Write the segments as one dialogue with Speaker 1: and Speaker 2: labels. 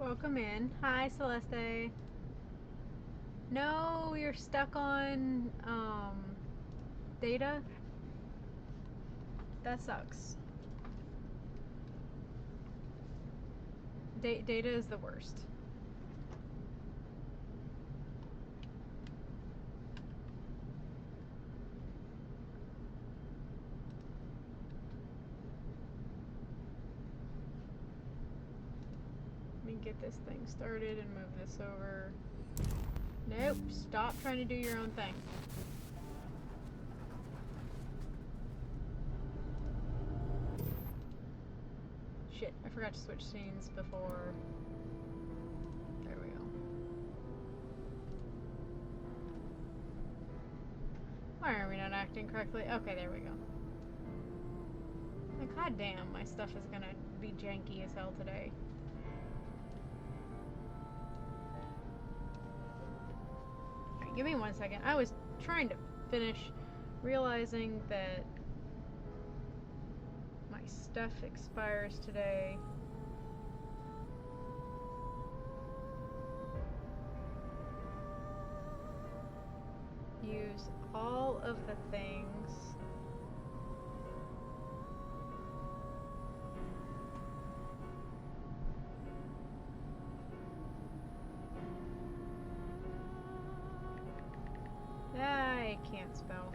Speaker 1: Welcome in. Hi, Celeste. No, you're stuck on data. That sucks. Data is the worst. Let me get this thing started and move this over. Nope, stop trying to do your own thing. Shit, I forgot to switch scenes before. There we go. Why are we not acting correctly? Okay, there we go. Like, god damn, my stuff is gonna be janky as hell today. Alright, give me 1 second. I was trying to finish realizing that my stuff expires today. Use all of the things. I can't spell.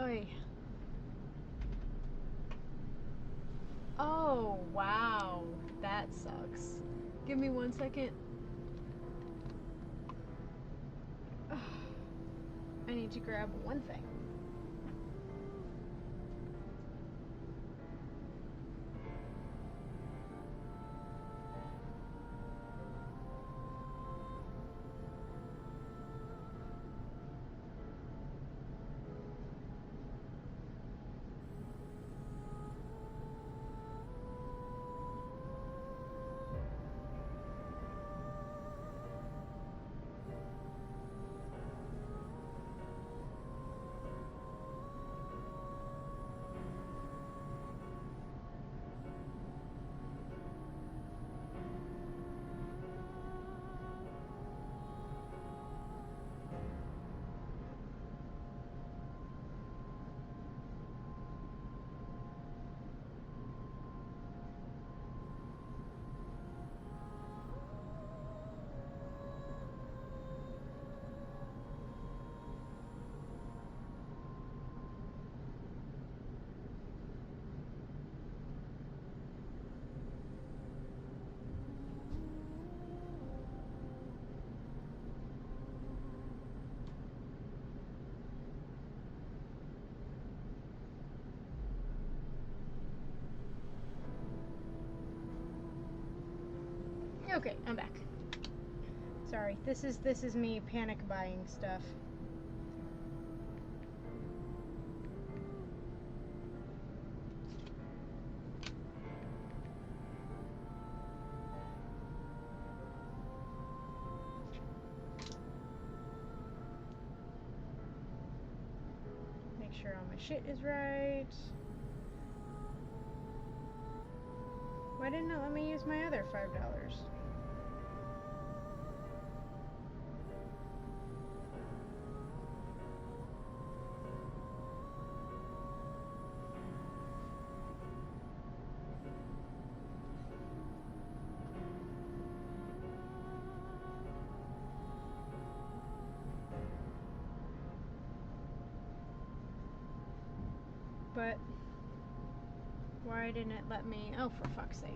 Speaker 1: Oy. Oh, wow. That sucks. Give me 1 second. I need to grab one thing. Okay, I'm back. Sorry, this is me panic buying stuff. Make sure all my shit is right. Why didn't it let me use my other $5? But why didn't it let me? Oh, for fuck's sake.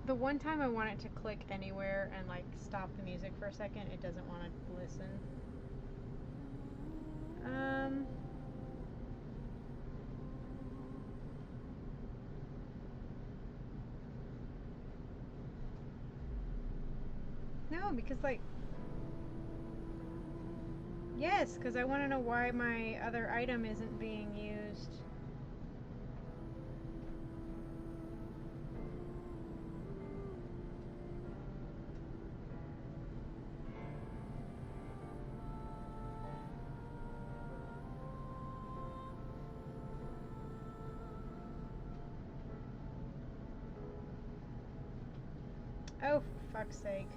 Speaker 1: The one time I want it to click anywhere and like stop the music for a second, it doesn't want to listen. No, because like, yes, because I want to know why my other item isn't being used. Oh, for fuck's sake.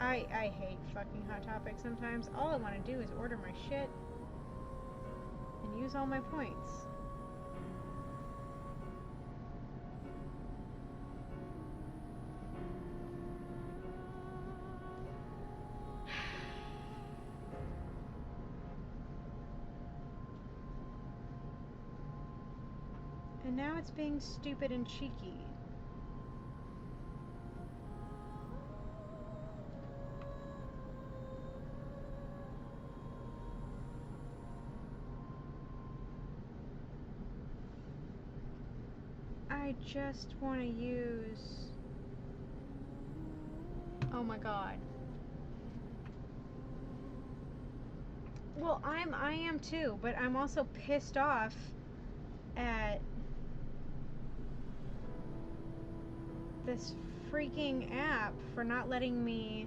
Speaker 1: I hate fucking Hot Topic sometimes. All I want to do is order my shit and use all my points. And now it's being stupid and cheeky. I just want to use... Oh my god. Well, I am too, but I'm also pissed off at this freaking app for not letting me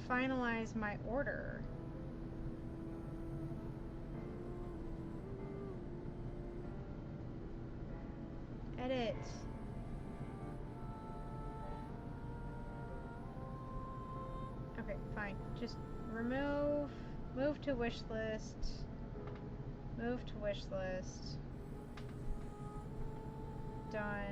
Speaker 1: finalize my order. Edit. Okay, fine. Just remove, move to wish list, move to wish list. Done.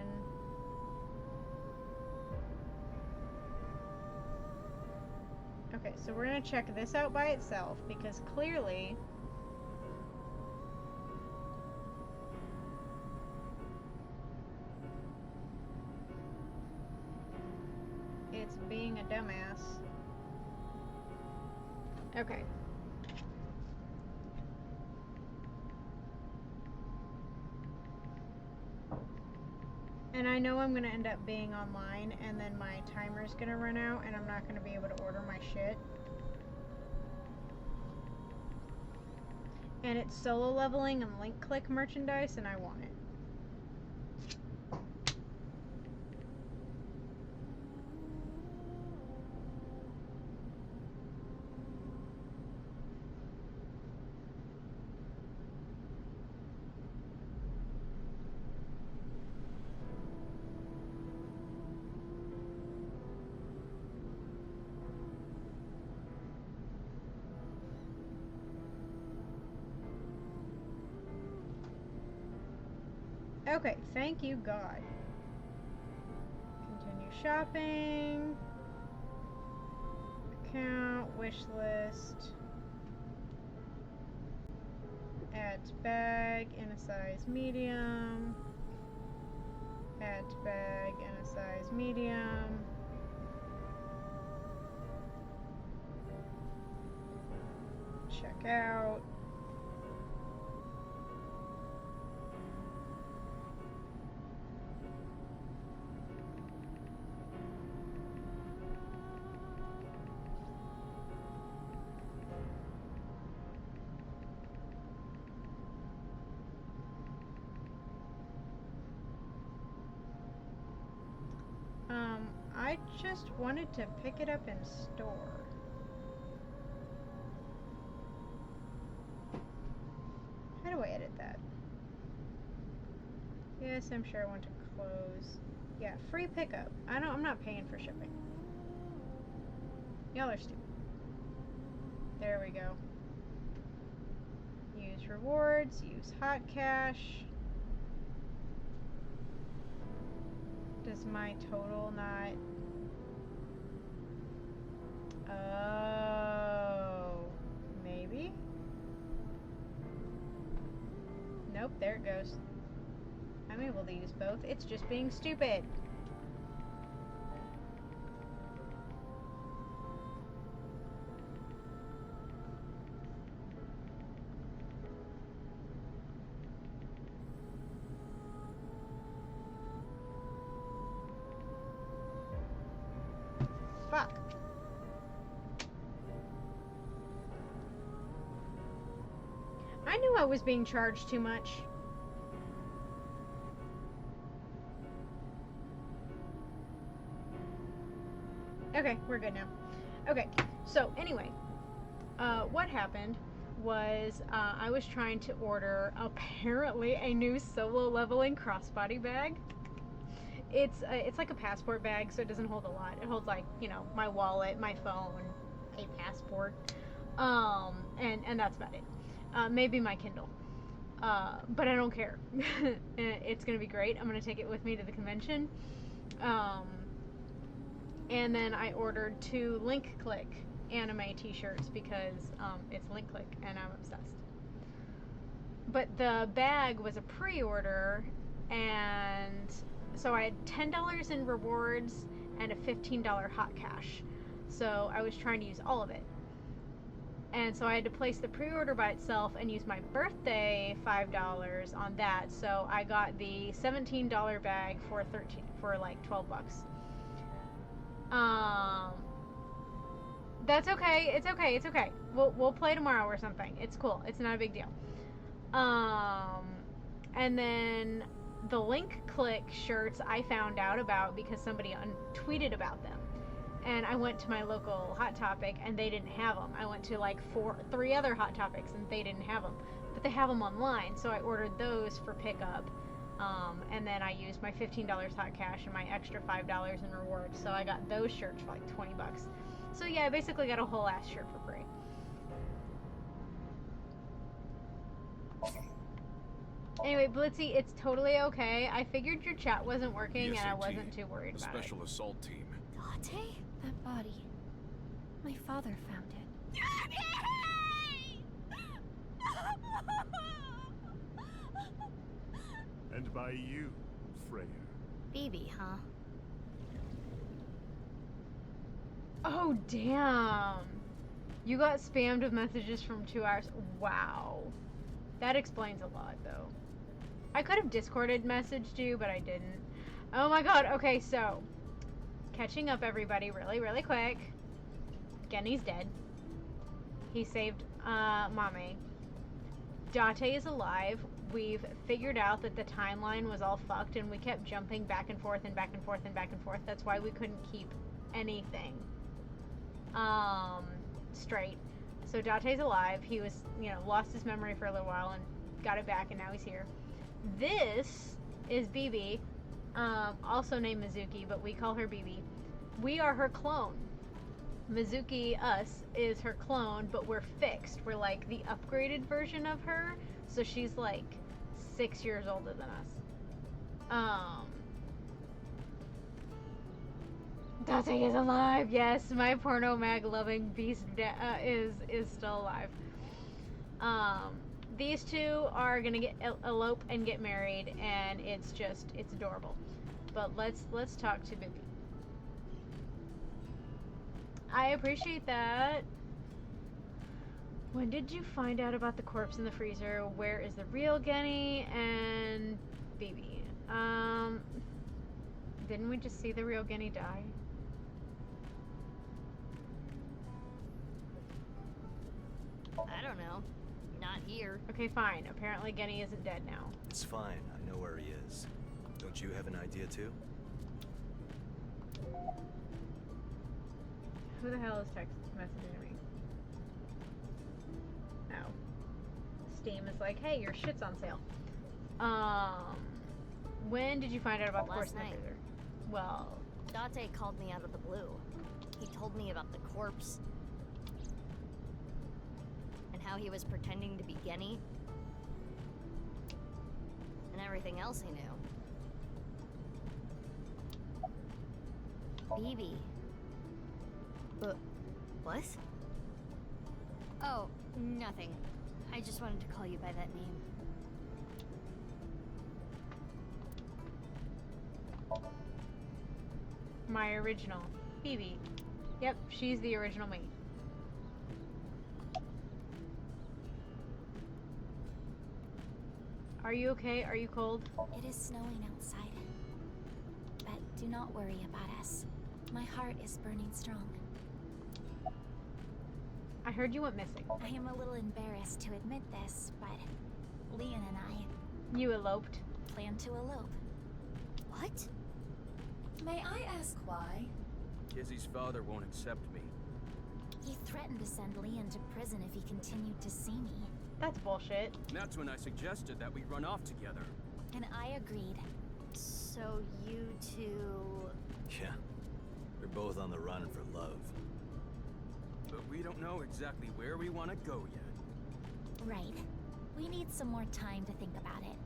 Speaker 1: Okay, so we're gonna check this out by itself because clearly it's being a dumbass. Okay. And I know I'm gonna end up being online and then my timer's gonna run out and I'm not gonna be able to order my shit. And it's solo leveling and link click merchandise and I want it. Okay, thank you, God. Continue shopping. Account, wish list. Add to bag in a size medium. Add to bag in a size medium. Check out. I just wanted to pick it up in store. How do I edit that? Yes, I'm sure I want to close. Yeah, free pickup. I'm not paying for shipping. Y'all are stupid. There we go. Use rewards, use hot cash. Does my total not... Oh, maybe? Nope, there it goes. I'm able to use both. It's just being stupid. Fuck. I knew I was being charged too much. Okay, we're good now. Okay, so anyway, what happened was I was trying to order apparently a new solo leveling crossbody bag. It's like a passport bag, so it doesn't hold a lot. It holds, like, you know, my wallet, my phone, a passport, and that's about it. Maybe my Kindle. But I don't care. It's gonna be great. I'm gonna take it with me to the convention. And then I ordered 2 Link Click anime t-shirts because it's Link Click and I'm obsessed. But the bag was a pre-order, and so I had $10 in rewards and a $15 hot cash. So I was trying to use all of it. And so I had to place the pre-order by itself and use my birthday $5 on that. So I got the $17 bag for like $12. That's okay. It's okay. It's okay. We'll play tomorrow or something. It's cool. It's not a big deal. And then the Link Click shirts I found out about because somebody tweeted about them. And I went to my local Hot Topic and they didn't have them. I went to like 3 other Hot Topics and they didn't have them. But they have them online, so I ordered those for pickup. And then I used my $15 hot cash and my extra $5 in rewards. So I got those shirts for like $20. So yeah, I basically got a whole ass shirt for free. Anyway, Blitzy, it's totally okay. I figured your chat wasn't working and I wasn't too worried about it.
Speaker 2: Special assault team.
Speaker 3: Date? That body. My father found it.
Speaker 2: And by you, Freya.
Speaker 3: Baby, huh?
Speaker 1: Oh, damn. You got spammed with messages from 2 hours. Wow. That explains a lot, though. I could have Discorded messaged you, but I didn't. Oh my god. Okay, so catching up, everybody, really, really quick. Genny's dead. He saved Mame. Date is alive. We've figured out that the timeline was all fucked and we kept jumping back and forth and back and forth and back and forth. That's why we couldn't keep anything straight. So Date's alive. He was, you know, lost his memory for a little while and got it back, and now he's here. This is BB, also named Mizuki, but we call her BB. We are her clone. Mizuki, us, is her clone, but we're fixed. We're like the upgraded version of her, so she's like 6 years older than us. Date is alive. Yes, my porno mag loving beast is still alive. These 2 are gonna elope and get married, and it's adorable. But let's talk to Bibi. I appreciate that. When did you find out about the corpse in the freezer? Where is the real Genny and Bibi? Didn't we just see the real Genny die?
Speaker 3: I don't know. Not here.
Speaker 1: Okay, fine. Apparently Genny isn't dead now.
Speaker 4: It's fine. I know where he is. Don't you have an idea too?
Speaker 1: Who the hell is text messaging me? Oh. Steam is like, hey, your shit's on sale. When did you find out about the corpse in the freezer? Well,
Speaker 3: Date called me out of the blue. He told me about the corpse. And how he was pretending to be Genny. And everything else he knew. BB. What? Oh, nothing. I just wanted to call you by that name.
Speaker 1: my original. Phoebe. Yep, she's the original me. Are you okay? Are you cold?
Speaker 3: It is snowing outside. But do not worry about us. My heart is burning strong.
Speaker 1: I heard you went missing.
Speaker 3: I am a little embarrassed to admit this, but Leon and I
Speaker 1: You eloped.
Speaker 3: plan to elope.
Speaker 5: What?
Speaker 6: May I ask why?
Speaker 7: Kizzy's father won't accept me.
Speaker 3: He threatened to send Leon to prison if he continued to see me,
Speaker 1: That's bullshit.
Speaker 7: That's when I suggested that we run off together.
Speaker 3: and I agreed.
Speaker 5: So you two...
Speaker 4: Yeah. We're both on the run for love.
Speaker 7: But we don't know exactly where we want to go yet.
Speaker 3: Right. We need some more time to think about it.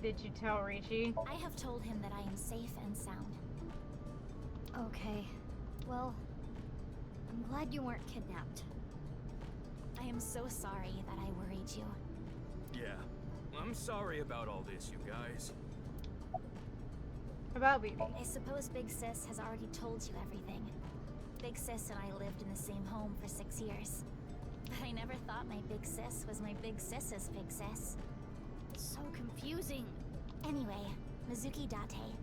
Speaker 1: Did you tell Ricci?
Speaker 3: I have told him that I am safe and sound.
Speaker 5: Okay. Well, I'm glad you weren't kidnapped.
Speaker 3: I am so sorry that I worried you.
Speaker 7: Yeah. I'm sorry about all this, you guys.
Speaker 1: About Bibi.
Speaker 3: I suppose Big Sis has already told you everything. Big Sis and I lived in the same home for 6 years. But I never thought my Big Sis was my Big Sis's Big Sis.
Speaker 5: So confusing.
Speaker 3: Anyway, Mizuki Date.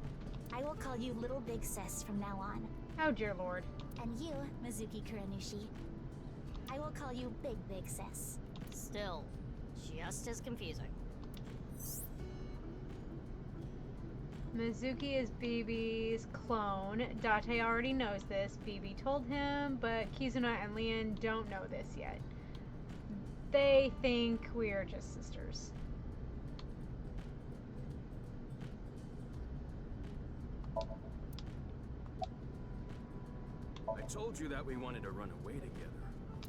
Speaker 3: I will call you Little Big Sis from now on.
Speaker 1: Oh dear lord.
Speaker 3: And you, Mizuki Kuranushi. I will call you Big Big Sis.
Speaker 5: Still, just as confusing.
Speaker 1: Mizuki is Bibi's clone. Date already knows this. Bibi told him, but Kizuna and Leon don't know this yet. They think we are just sisters.
Speaker 7: I told you that we wanted to run away together.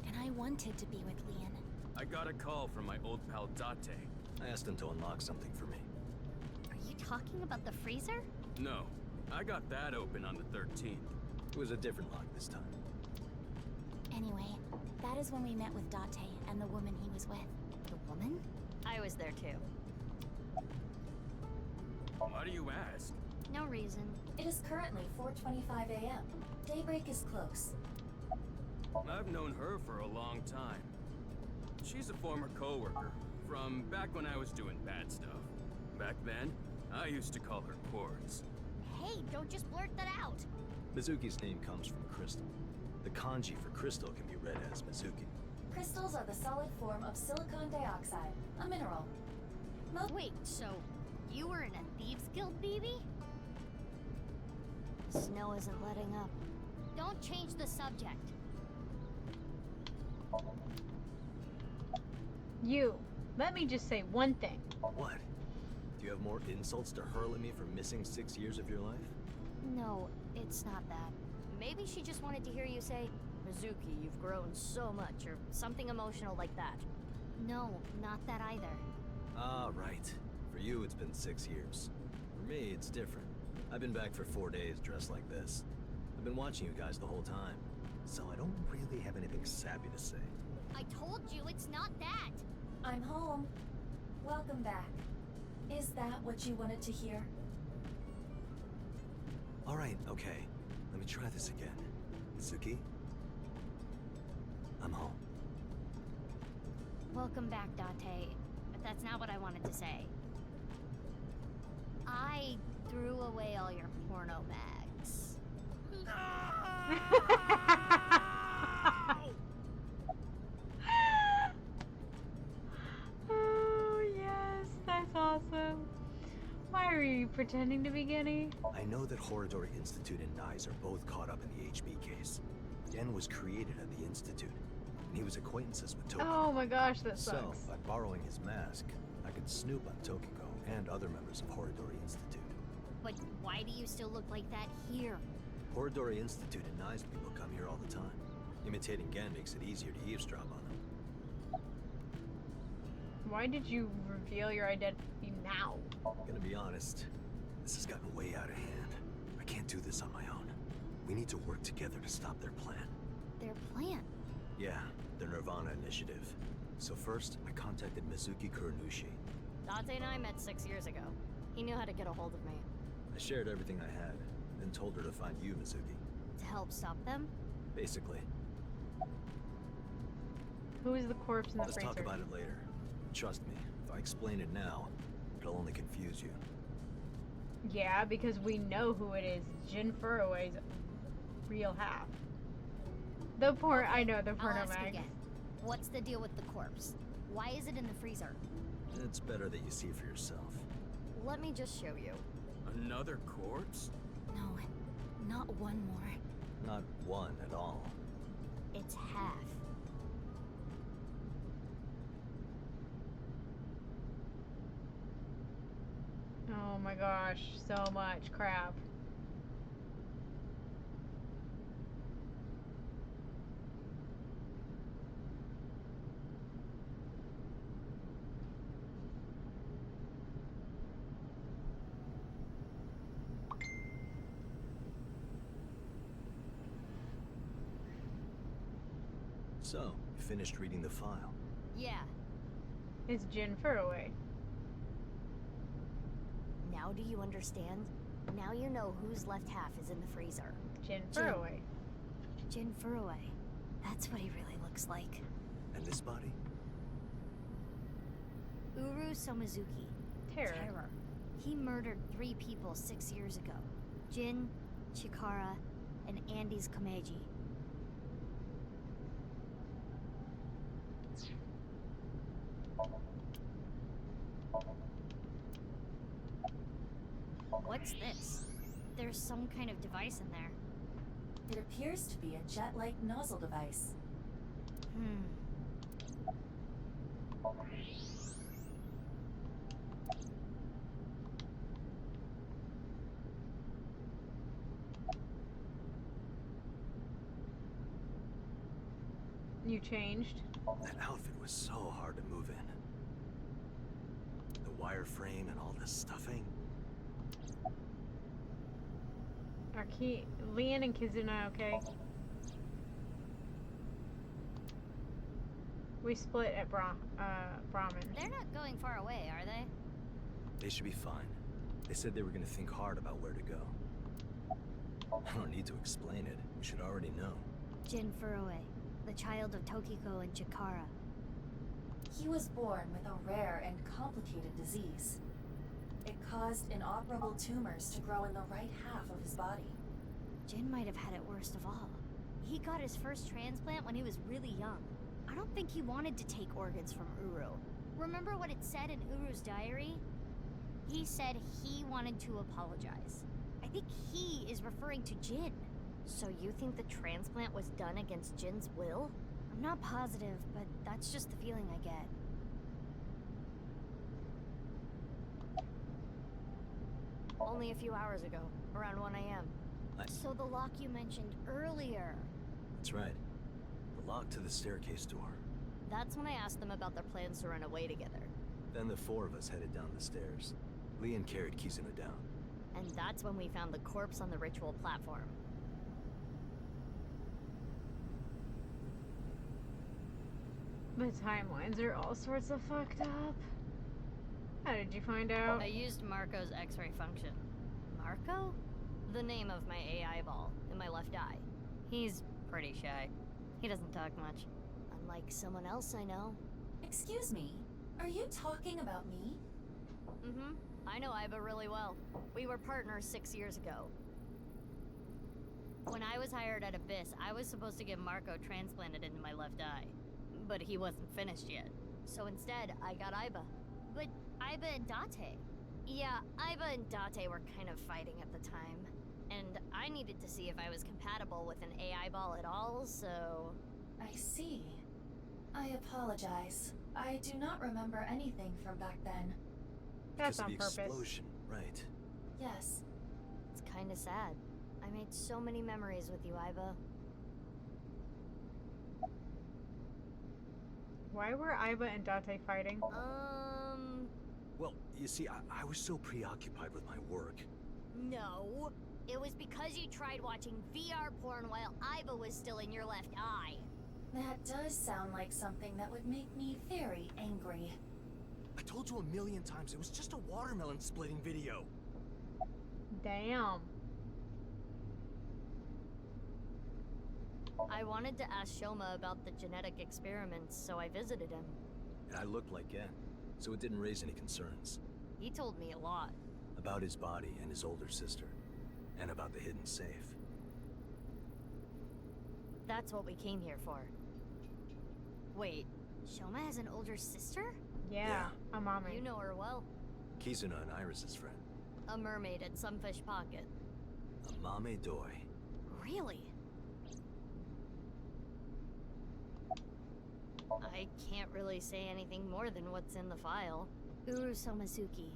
Speaker 3: And I wanted to be with Leon.
Speaker 7: I got a call from my old pal Date.
Speaker 4: I asked him to unlock something for me.
Speaker 5: Are you talking about the freezer?
Speaker 7: No, I got that open on the 13th.
Speaker 4: It was a different lock this time.
Speaker 3: Anyway, that is when we met with Date and the woman he was with.
Speaker 5: The woman? I was there too.
Speaker 7: Why do you ask?
Speaker 5: No reason.
Speaker 6: It is currently 4:25 a.m. Daybreak is close.
Speaker 7: I've known her for a long time. She's a former coworker from back when I was doing bad stuff. Back then, I used to call her Quartz.
Speaker 5: Hey, don't just blurt that out.
Speaker 4: Mizuki's name comes from crystal. The kanji for crystal can be read as Mizuki.
Speaker 6: Crystals are the solid form of silicon dioxide, a mineral.
Speaker 5: Wait, so you were in a Thieves Guild, BB? Snow isn't letting up. Don't change the subject.
Speaker 1: You. Let me just say one thing.
Speaker 4: What? Do you have more insults to hurl at me for missing 6 years of your life?
Speaker 5: No, it's not that. Maybe she just wanted to hear you say, Mizuki, you've grown so much, or something emotional like that. No, not that either.
Speaker 4: Ah, right. For you, it's been 6 years. For me, it's different. I've been back for 4 days dressed like this. I've been watching you guys the whole time, so I don't really have anything sappy to say.
Speaker 5: I told you it's not that.
Speaker 6: I'm home. Welcome back. Is that what you wanted to hear?
Speaker 4: All right, okay. Let me try this again. Mizuki? I'm home.
Speaker 5: Welcome back, Date. But that's not what I wanted to say. I threw away all your porno mags.
Speaker 1: Oh, yes. That's awesome. Why are you pretending to be Genny?
Speaker 4: I know that Horadori Institute and Nyes are both caught up in the HB case. Gen was created at the Institute, and he was acquaintances with Tokiko.
Speaker 1: Oh my gosh, that
Speaker 4: So,
Speaker 1: sucks.
Speaker 4: by borrowing his mask, I could snoop on Tokiko and other members of Horadori Institute.
Speaker 5: But why do you still look like that here?
Speaker 4: Horadori Institute and Nyes people come here all the time. Imitating Gen makes it easier to eavesdrop on them.
Speaker 1: Why did you reveal your identity now?
Speaker 4: Gonna be honest, this has gotten way out of hand. I can't do this on my own. We need to work together to stop their plan.
Speaker 5: Their plan?
Speaker 4: Yeah, their Nirvana initiative. So first, I contacted Mizuki Kuranushi.
Speaker 5: Date and I met 6 years ago. He knew how to get a hold of me.
Speaker 4: I shared everything I had, then told her to find you, Mizuki.
Speaker 5: To help stop them?
Speaker 4: Basically.
Speaker 1: Who is the corpse in the
Speaker 4: Let's
Speaker 1: freezer?
Speaker 4: talk about it later. Trust me, if I explain it now, it'll only confuse you.
Speaker 1: Yeah, because we know who it is. Jin Furroway's real half. The porn, I know, the
Speaker 5: I'll
Speaker 1: porno
Speaker 5: ask
Speaker 1: mag.
Speaker 5: again. What's the deal with the corpse? Why is it in the freezer?
Speaker 4: It's better that you see for yourself.
Speaker 5: Let me just show you.
Speaker 7: Another corpse?
Speaker 5: No, not one more.
Speaker 4: Not one at all.
Speaker 5: It's half.
Speaker 1: Oh my gosh, so much crap.
Speaker 4: So, you finished reading the file.
Speaker 5: Yeah.
Speaker 1: It's Jin Furroway.
Speaker 5: Now do you understand? Now you know whose left half is in the freezer.
Speaker 1: Jin
Speaker 5: Jin.
Speaker 1: Furroway.
Speaker 5: Jin Furroway. That's what he really looks like.
Speaker 4: And this body?
Speaker 5: Uru Somizuki.
Speaker 1: Terror.
Speaker 5: He murdered 3 people 6 years ago. Jin, Chikara, and Andy's Komeiji. What's this? There's some kind of device in there.
Speaker 6: It appears to be a jet-like nozzle device.
Speaker 1: You changed?
Speaker 4: That outfit was so hard to move in. The wireframe and all the stuffing.
Speaker 1: Are Leon and Kizuna okay? We split at Brahmin.
Speaker 5: They're not going far away, are they?
Speaker 4: They should be fine. They said they were gonna think hard about where to go. I don't need to explain it. You should already know.
Speaker 5: Jin Furroway, the child of Tokiko and Chikara.
Speaker 6: He was born with a rare and complicated disease. It caused inoperable tumors to grow in the right half of his body.
Speaker 5: Jin might have had it worst of all. He got his first transplant when he was really young. I don't think he wanted to take organs from Uru. Remember what it said in Uru's diary? He said he wanted to apologize. I think he is referring to Jin. So you think the transplant was done against Jin's will? I'm not positive, but that's just the feeling I get. Only a few hours ago, around 1 a.m. So the lock you mentioned earlier.
Speaker 4: That's right. The lock to the staircase door.
Speaker 5: That's when I asked them about their plans to run away together.
Speaker 4: Then the 4 of us headed down the stairs. Leon carried Kizuna down.
Speaker 5: And that's when we found the corpse on the ritual platform.
Speaker 1: The timelines are all sorts of fucked up. How did you find out?
Speaker 5: I used Marco's X-ray function. Marco? The name of my AI ball in my left eye. He's pretty shy. He doesn't talk much. Unlike someone else I know.
Speaker 6: Excuse me, are you talking about me?
Speaker 5: Mm-hmm. I know Iba really well. We were partners 6 years ago. When I was hired at Abyss, I was supposed to get Marco transplanted into my left eye. But he wasn't finished yet. So instead, I got Iba. But Iba and Date. Yeah, Iba and Date were kind of fighting at the time. And I needed to see if I was compatible with an AI ball at all, so...
Speaker 6: I see. I apologize. I do not remember anything from back then.
Speaker 1: That's
Speaker 4: Because of
Speaker 1: on
Speaker 4: the
Speaker 1: purpose.
Speaker 4: explosion, right?
Speaker 6: Yes,
Speaker 5: It's kinda sad. I made so many memories with you, Iba.
Speaker 1: Why were Iba and Date fighting?
Speaker 4: Well, you see, I was so preoccupied with my work.
Speaker 5: No. It was because you tried watching VR porn while Iba was still in your left eye.
Speaker 6: that does sound like something that would make me very angry.
Speaker 4: I told you a million times, it was just a watermelon splitting video.
Speaker 1: Damn.
Speaker 5: I wanted to ask Shoma about the genetic experiments, so I visited him.
Speaker 4: And I looked like Gen, so it didn't raise any concerns.
Speaker 5: He told me a lot.
Speaker 4: About his body and his older sister. And about the hidden safe.
Speaker 5: That's what we came here for. Wait, Shoma has an older sister?
Speaker 1: Yeah, a mommy.
Speaker 5: You know her well.
Speaker 4: Kizuna and Iris's friend.
Speaker 5: A mermaid at Sunfish Pocket.
Speaker 4: A mame doi.
Speaker 5: Really? I can't really say anything more than what's in the file. Uru Somazuki.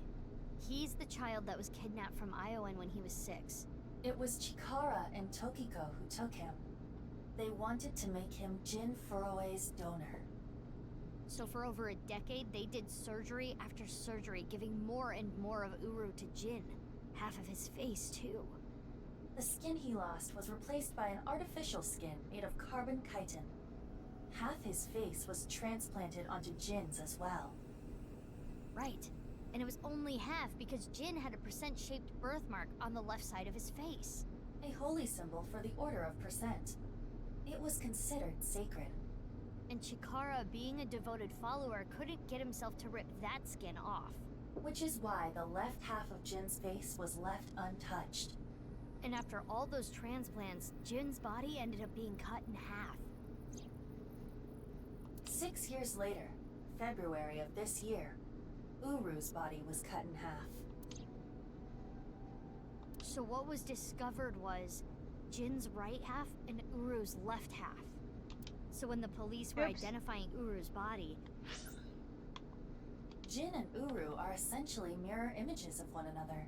Speaker 5: He's the child that was kidnapped from Iowan when he was 6.
Speaker 6: It was Chikara and Tokiko who took him. They wanted to make him Jin Furue's donor.
Speaker 5: So for over a decade, they did surgery after surgery, giving more and more of Uru to Jin. Half of his face, too.
Speaker 6: The skin he lost was replaced by an artificial skin made of carbon chitin. Half his face was transplanted onto Jin's as well.
Speaker 5: Right. And it was only half because Jin had a percent-shaped birthmark on the left side of his face.
Speaker 6: A holy symbol for the Order of Percent. It was considered sacred.
Speaker 5: And Chikara, being a devoted follower, couldn't get himself to rip that skin off.
Speaker 6: Which is why the left half of Jin's face was left untouched.
Speaker 5: And after all those transplants, Jin's body ended up being cut in half.
Speaker 6: 6 years later, February of this year, Uru's body was cut in half.
Speaker 5: So what was discovered was Jin's right half and Uru's left half. So when the police were identifying Uru's body,
Speaker 6: Jin and Uru are essentially mirror images of one another.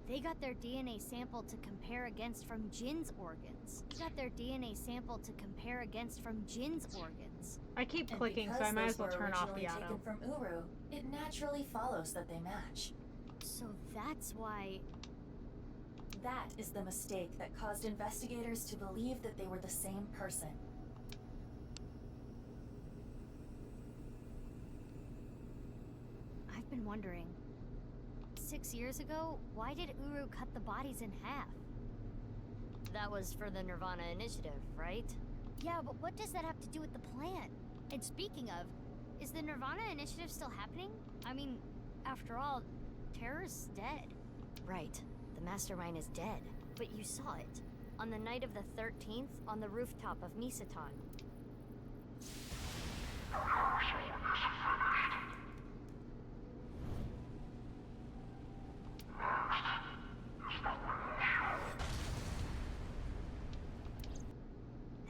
Speaker 5: they got their DNA sample to compare against from Jin's organs.
Speaker 1: I keep
Speaker 6: And
Speaker 1: clicking, so
Speaker 6: because
Speaker 1: I might
Speaker 6: those
Speaker 1: as well
Speaker 6: were
Speaker 1: turn off
Speaker 6: originally
Speaker 1: the auto.
Speaker 6: taken from Uru, it naturally follows that they match.
Speaker 5: So that's why...
Speaker 6: That is the mistake that caused investigators to believe that they were the same person.
Speaker 5: I've been wondering. 6 years ago, why did Uru cut the bodies in half? That was for the Nirvana Initiative, right? Yeah, but what does that have to do with the plan? And speaking of, is the Nirvana Initiative still happening? I mean, after all, Terror's dead. Right, the mastermind is dead. But you saw it. On the night of the 13th, on the rooftop of Misaton.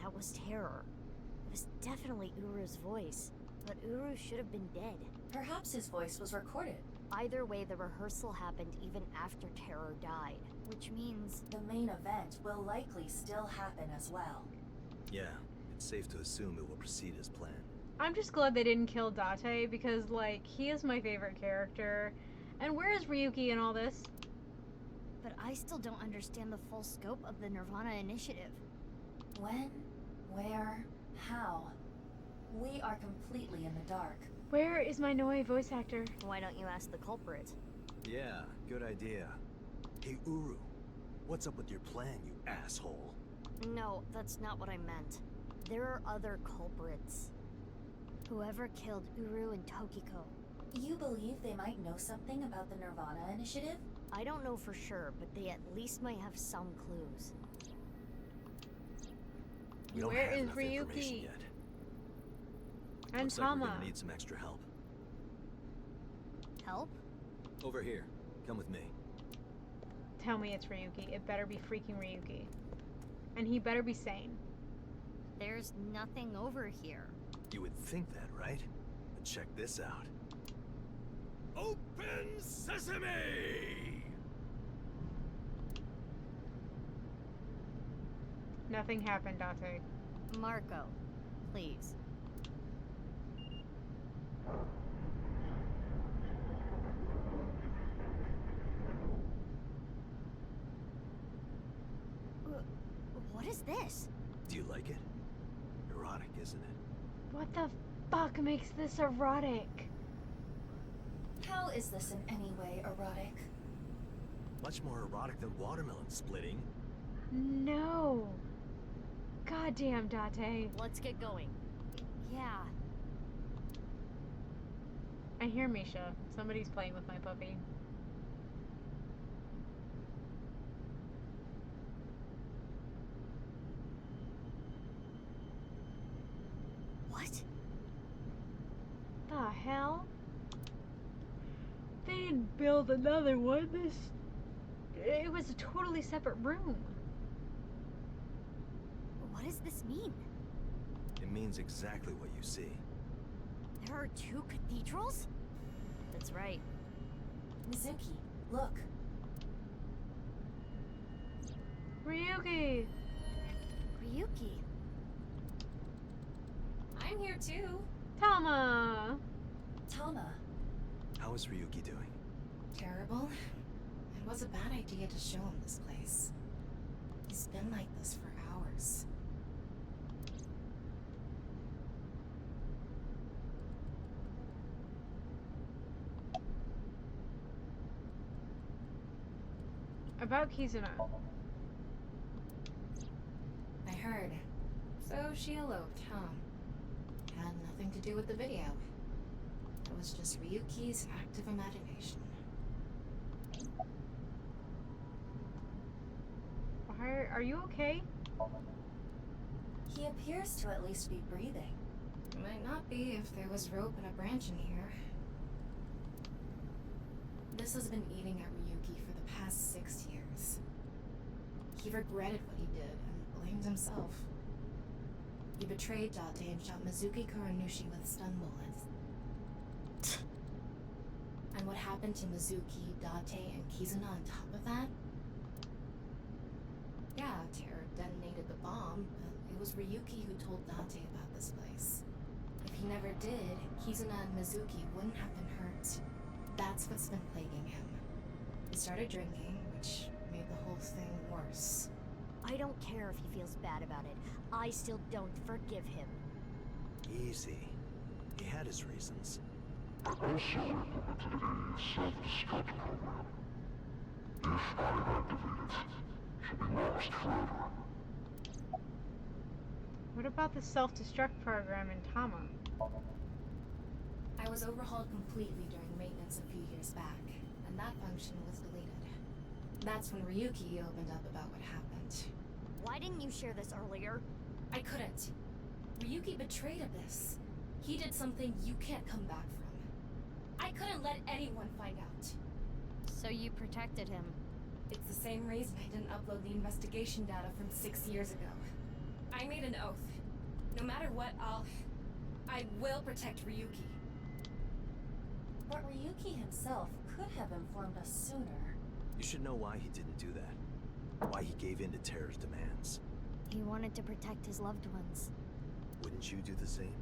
Speaker 5: That was Terror. It was definitely Uru's voice. But Uru should have been dead.
Speaker 6: Perhaps his voice was recorded.
Speaker 5: Either way, the rehearsal happened even after Terror died. Which means...
Speaker 6: The main event will likely still happen as well.
Speaker 4: Yeah, it's safe to assume it will proceed as planned.
Speaker 1: I'm just glad they didn't kill Date because, like, he is my favorite character. And where is Ryuki in all this?
Speaker 5: But I still don't understand the full scope of the Nirvana Initiative.
Speaker 6: When, where, how? We are completely in the dark.
Speaker 1: Where is my Noi voice actor?
Speaker 5: Why don't you ask the culprit?
Speaker 4: Yeah, good idea. Hey, Uru, what's up with your plan, you asshole?
Speaker 5: No, that's not what I meant. There are other culprits. Whoever killed Uru and Tokiko.
Speaker 6: You believe they might know something about the Nirvana Initiative?
Speaker 5: I don't know for sure, but they at least might have some clues.
Speaker 4: We don't
Speaker 1: Where
Speaker 4: have
Speaker 1: is
Speaker 4: enough information
Speaker 1: Ryuki?
Speaker 4: yet.
Speaker 1: And
Speaker 4: Looks like we're
Speaker 1: Tama.
Speaker 4: gonna need some extra help.
Speaker 5: Help?
Speaker 4: Over here. Come with me.
Speaker 1: Tell me it's Ryuki. It better be freaking Ryuki. And he better be sane.
Speaker 5: There's nothing over here.
Speaker 4: You would think that, right? But check this out. Open sesame!
Speaker 1: Nothing happened, Date.
Speaker 5: Marco, please. What is this?
Speaker 4: Do you like it? Erotic, isn't it?
Speaker 1: What the fuck makes this erotic?
Speaker 6: How is this in any way erotic?
Speaker 4: Much more erotic than watermelon splitting.
Speaker 1: No. Goddamn, Date.
Speaker 5: Let's get going. Yeah.
Speaker 1: I hear Misha. Somebody's playing with my puppy.
Speaker 5: What?
Speaker 1: The hell? They didn't build another one. It was a totally separate room.
Speaker 5: What does this mean?
Speaker 4: It means exactly what you see.
Speaker 5: There are 2 cathedrals? That's right.
Speaker 6: Mizuki, look.
Speaker 1: Ryuki!
Speaker 5: Ryuki.
Speaker 6: I'm here too.
Speaker 1: Tama!
Speaker 6: Tama.
Speaker 4: How is Ryuki doing?
Speaker 8: Terrible. It was a bad idea to show him this place. He's been like this for hours.
Speaker 1: About Kizuna.
Speaker 8: I heard. So she eloped, huh? Had nothing to do with the video. It was just Ryuki's active imagination.
Speaker 1: Are you okay?
Speaker 6: He appears to at least be breathing.
Speaker 8: Might not be if there was rope and a branch in here. This has been eating at Ryuki for the past 6 years. He regretted what he did and blamed himself. He betrayed Date and shot Mizuki Kuranushi with stun bullets. And what happened to Mizuki, Date, and Kizuna on top of that? Yeah, Terror detonated the bomb, but it was Ryuki who told Date about this place. If he never did, Kizuna and Mizuki wouldn't have been hurt. That's what's been plaguing him. He started drinking, which made the whole thing worse.
Speaker 5: I don't care if he feels bad about it. I still don't forgive him.
Speaker 4: Easy. He had his reasons.
Speaker 9: I also implemented a self-destruct program. If I activate it, she'll be lost forever.
Speaker 1: What about the self-destruct program in Tama?
Speaker 8: I was overhauled completely during maintenance a few years back, and that function was deleted. That's when Ryuki opened up about what happened.
Speaker 5: Why didn't you share this earlier?
Speaker 8: I couldn't. Ryuki betrayed Abyss. He did something you can't come back from. I couldn't let anyone find out.
Speaker 5: So you protected him.
Speaker 8: It's the same reason I didn't upload the investigation data from 6 years ago. I made an oath. No matter what, I will protect Ryuki.
Speaker 6: But Ryuki himself could have informed us sooner.
Speaker 4: You should know why he didn't do that. Why he gave in to Terror's demands.
Speaker 5: He wanted to protect his loved ones.
Speaker 4: Wouldn't you do the same?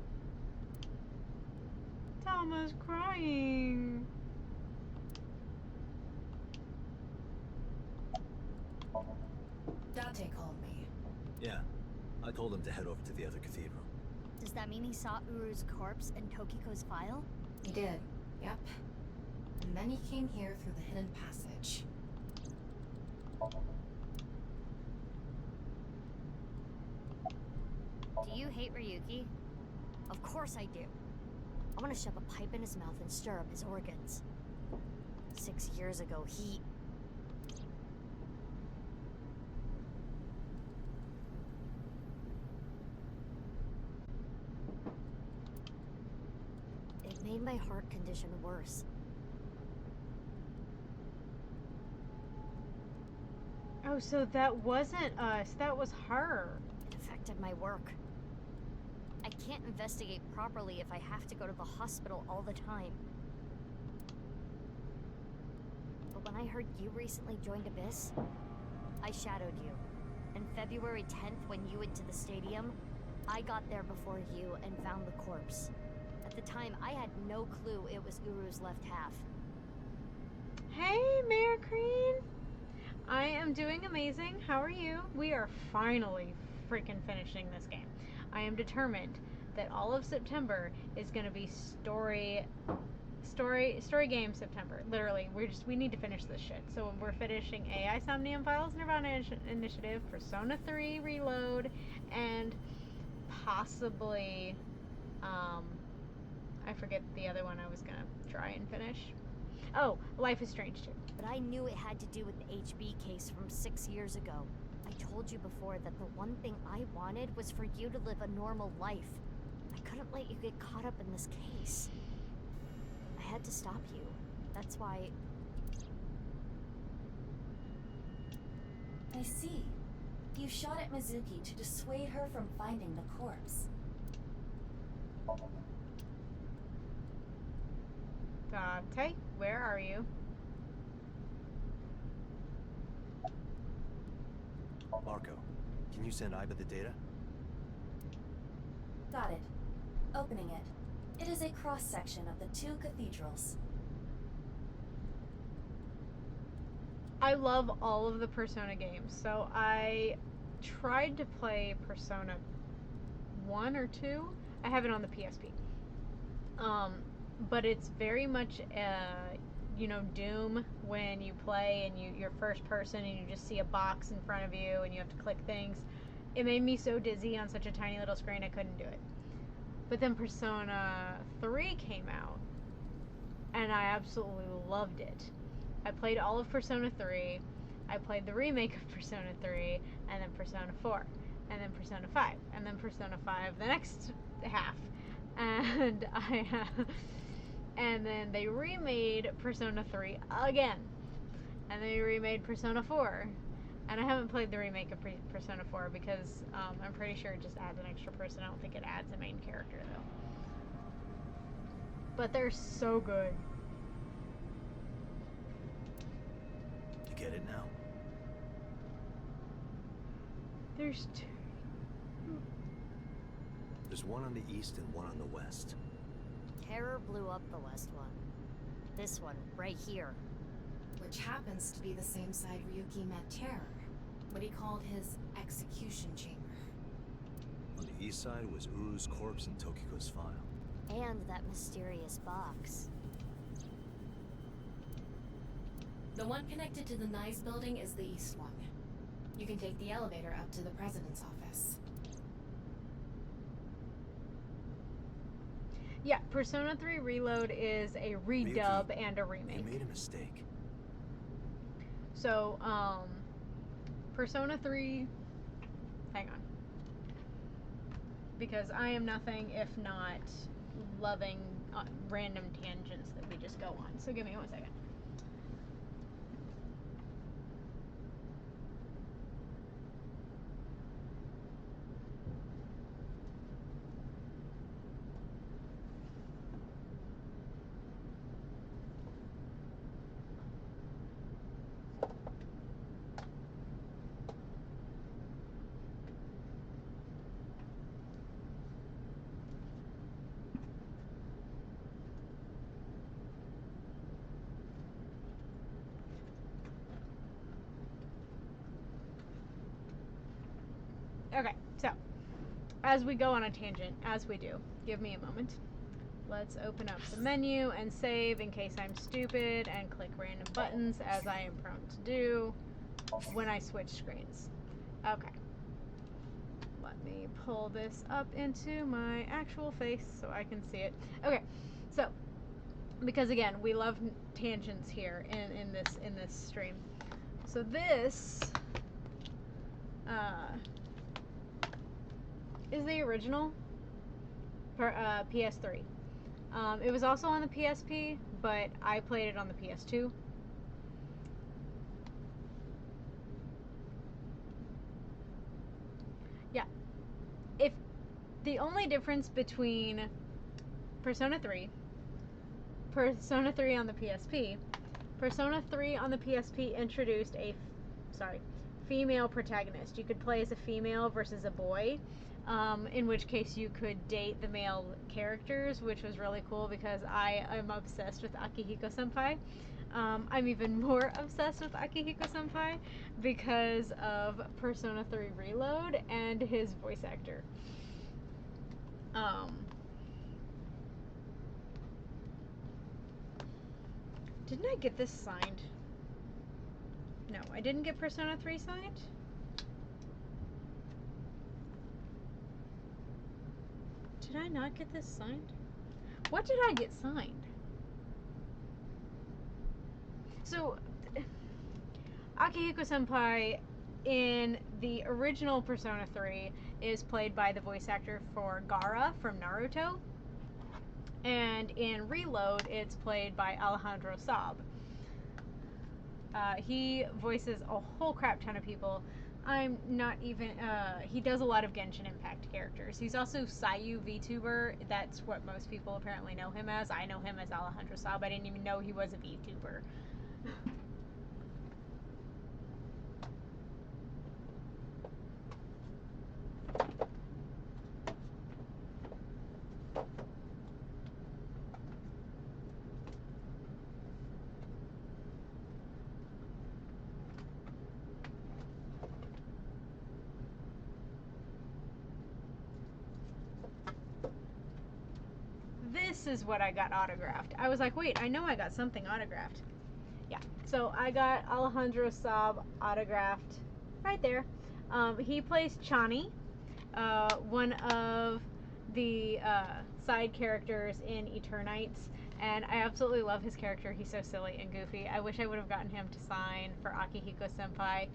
Speaker 1: Tama's crying.
Speaker 8: Date called me.
Speaker 4: Yeah. I told him to head over to the other cathedral.
Speaker 5: Does that mean he saw Uru's corpse in Tokiko's file?
Speaker 8: He did, yep. And then he came here through the hidden passage.
Speaker 5: Do you hate Ryuki? Of course I do. I want to shove a pipe in his mouth and stir up his organs. 6 years ago, he... It made my heart condition worse.
Speaker 1: Oh, so that wasn't us. That was her.
Speaker 5: It affected my work. I can't investigate properly if I have to go to the hospital all the time. But when I heard you recently joined Abyss, I shadowed you. And February 10th, when you went to the stadium, I got there before you and found the corpse. At the time, I had no clue it was Uru's left half.
Speaker 1: Hey, Mayor Crean. I am doing amazing. How are you? We are finally freaking finishing this game. I am determined that all of September is going to be story game September. Literally, we need to finish this shit. So we're finishing AI Somnium Files Nirvana Initiative, Persona 3 Reload, and possibly I forget the other one I was gonna try and finish. Oh, Life is Strange 2.
Speaker 5: But I knew it had to do with the HB case from 6 years ago. I told you before that the one thing I wanted was for you to live a normal life. I couldn't let you get caught up in this case. I had to stop you. That's why...
Speaker 6: I see. You shot at Mizuki to dissuade her from finding the corpse.
Speaker 1: Dante, where are you?
Speaker 4: Marco, can you send Iba the data?
Speaker 6: Got it. Opening it. It is a cross-section of the two cathedrals.
Speaker 1: I love all of the Persona games. So I tried to play Persona 1 or 2. I have it on the PSP. But it's very much, Doom when you play and you're first person and you just see a box in front of you and you have to click things. It made me so dizzy on such a tiny little screen I couldn't do it. But then Persona 3 came out and I absolutely loved it. I played all of Persona 3, I played the remake of Persona 3, and then Persona 4, and then Persona 5, and then Persona 5 the next half. And and then they remade Persona 3 again. And they remade Persona 4. And I haven't played the remake of Persona 4 because I'm pretty sure it just adds an extra person. I don't think it adds a main character though. But they're so good.
Speaker 4: You get it now?
Speaker 1: There's two.
Speaker 4: There's one on the east and one on the west.
Speaker 5: Terror blew up the west one. This one, right here.
Speaker 8: Which happens to be the same side Ryuki met Terror. What he called his execution chamber.
Speaker 4: On the east side was Uru's corpse and Tokiko's file.
Speaker 5: And that mysterious box.
Speaker 8: The one connected to the Nyes building is the east one. You can take the elevator up to the president's office.
Speaker 1: Yeah, Persona 3 Reload is a redub
Speaker 4: Ryuki,
Speaker 1: and a remake.
Speaker 4: You made a mistake.
Speaker 1: So, Persona 3... Hang on. Because I am nothing if not loving random tangents that we just go on. So give me 1 second. Okay, so, as we go on a tangent, as we do, give me a moment. Let's open up the menu and save in case I'm stupid and click random buttons as I am prone to do when I switch screens. Okay. Let me pull this up into my actual face so I can see it. Okay, so, because again, we love tangents here in this stream. So this, is the original for PS3. It was also on the PSP, but I played it on the PS2. Yeah. If the only difference between Persona 3 on the PSP, Persona 3 on the PSP introduced a female protagonist. You could play as a female versus a boy. In which case you could date the male characters, which was really cool because I am obsessed with Akihiko Senpai. I'm even more obsessed with Akihiko Senpai because of Persona 3 Reload and his voice actor. Um, didn't I get this signed? No, I didn't get Persona 3 signed. Did I not get this signed? What did I get signed? So, Akihiko-senpai in the original Persona 3 is played by the voice actor for Gaara from Naruto. And in Reload, it's played by Alejandro Saab. He voices a whole crap ton of people. I'm not even, he does a lot of Genshin Impact characters. He's also Sayu VTuber. That's what most people apparently know him as. I know him as Alejandro Saab. I didn't even know he was a VTuber. This is what I got autographed. I was like, wait, I know I got something autographed. Yeah, so I got Alejandro Saab autographed right there. He plays Chani, one of the side characters in Eternites, and I absolutely love his character. He's so silly and goofy. I wish I would have gotten him to sign for Akihiko-senpai.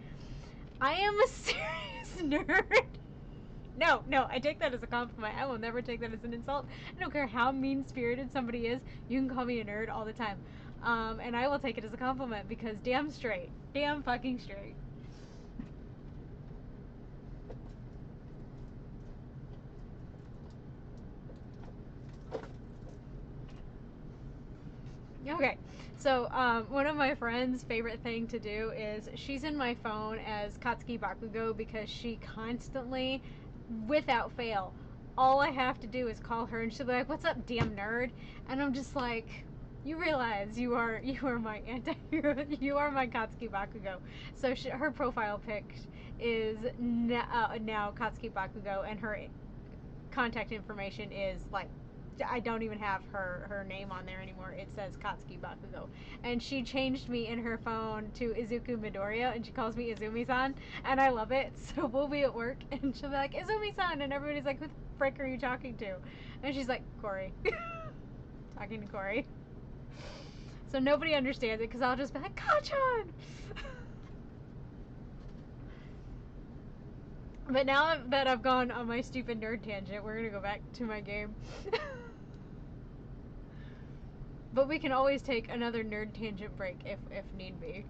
Speaker 1: I am a serious nerd. No, I take that as a compliment. I will never take that as an insult. I don't care how mean-spirited somebody is. You can call me a nerd all the time. And I will take it as a compliment because damn straight. Damn fucking straight. Okay, so one of my friend's favorite thing to do is she's in my phone as Katsuki Bakugo because she constantly, without fail, all I have to do is call her and she'll be like, "What's up, damn nerd?" And I'm just like, you realize you are my anti-hero. You are my Katsuki Bakugo. So her profile pic is now Katsuki Bakugo, and her contact information is like, I don't even have her name on there anymore. It says Katsuki Bakugo. And she changed me in her phone to Izuku Midoriya, and she calls me Izumi-san, and I love it. So we'll be at work, and she'll be like, "Izumi-san," and everybody's like, "Who the frick are you talking to?" And she's like, "Corey." Talking to Corey. So nobody understands it, because I'll just be like, "Kachan!" But now that I've gone on my stupid nerd tangent, we're gonna go back to my game. But we can always take another nerd tangent break if need be.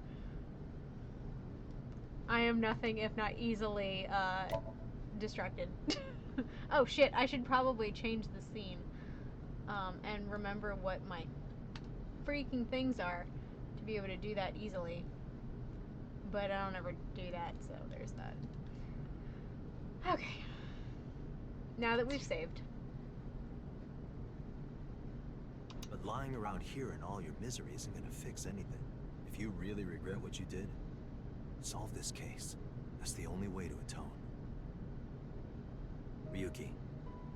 Speaker 1: I am nothing if not easily distracted. Oh shit, I should probably change the scene and remember what my freaking things are to be able to do that easily. But I don't ever do that, so there's that. Okay. Now that we've saved.
Speaker 4: But lying around here in all your misery isn't gonna fix anything. If you really regret what you did, solve this case. That's the only way to atone. Ryuki,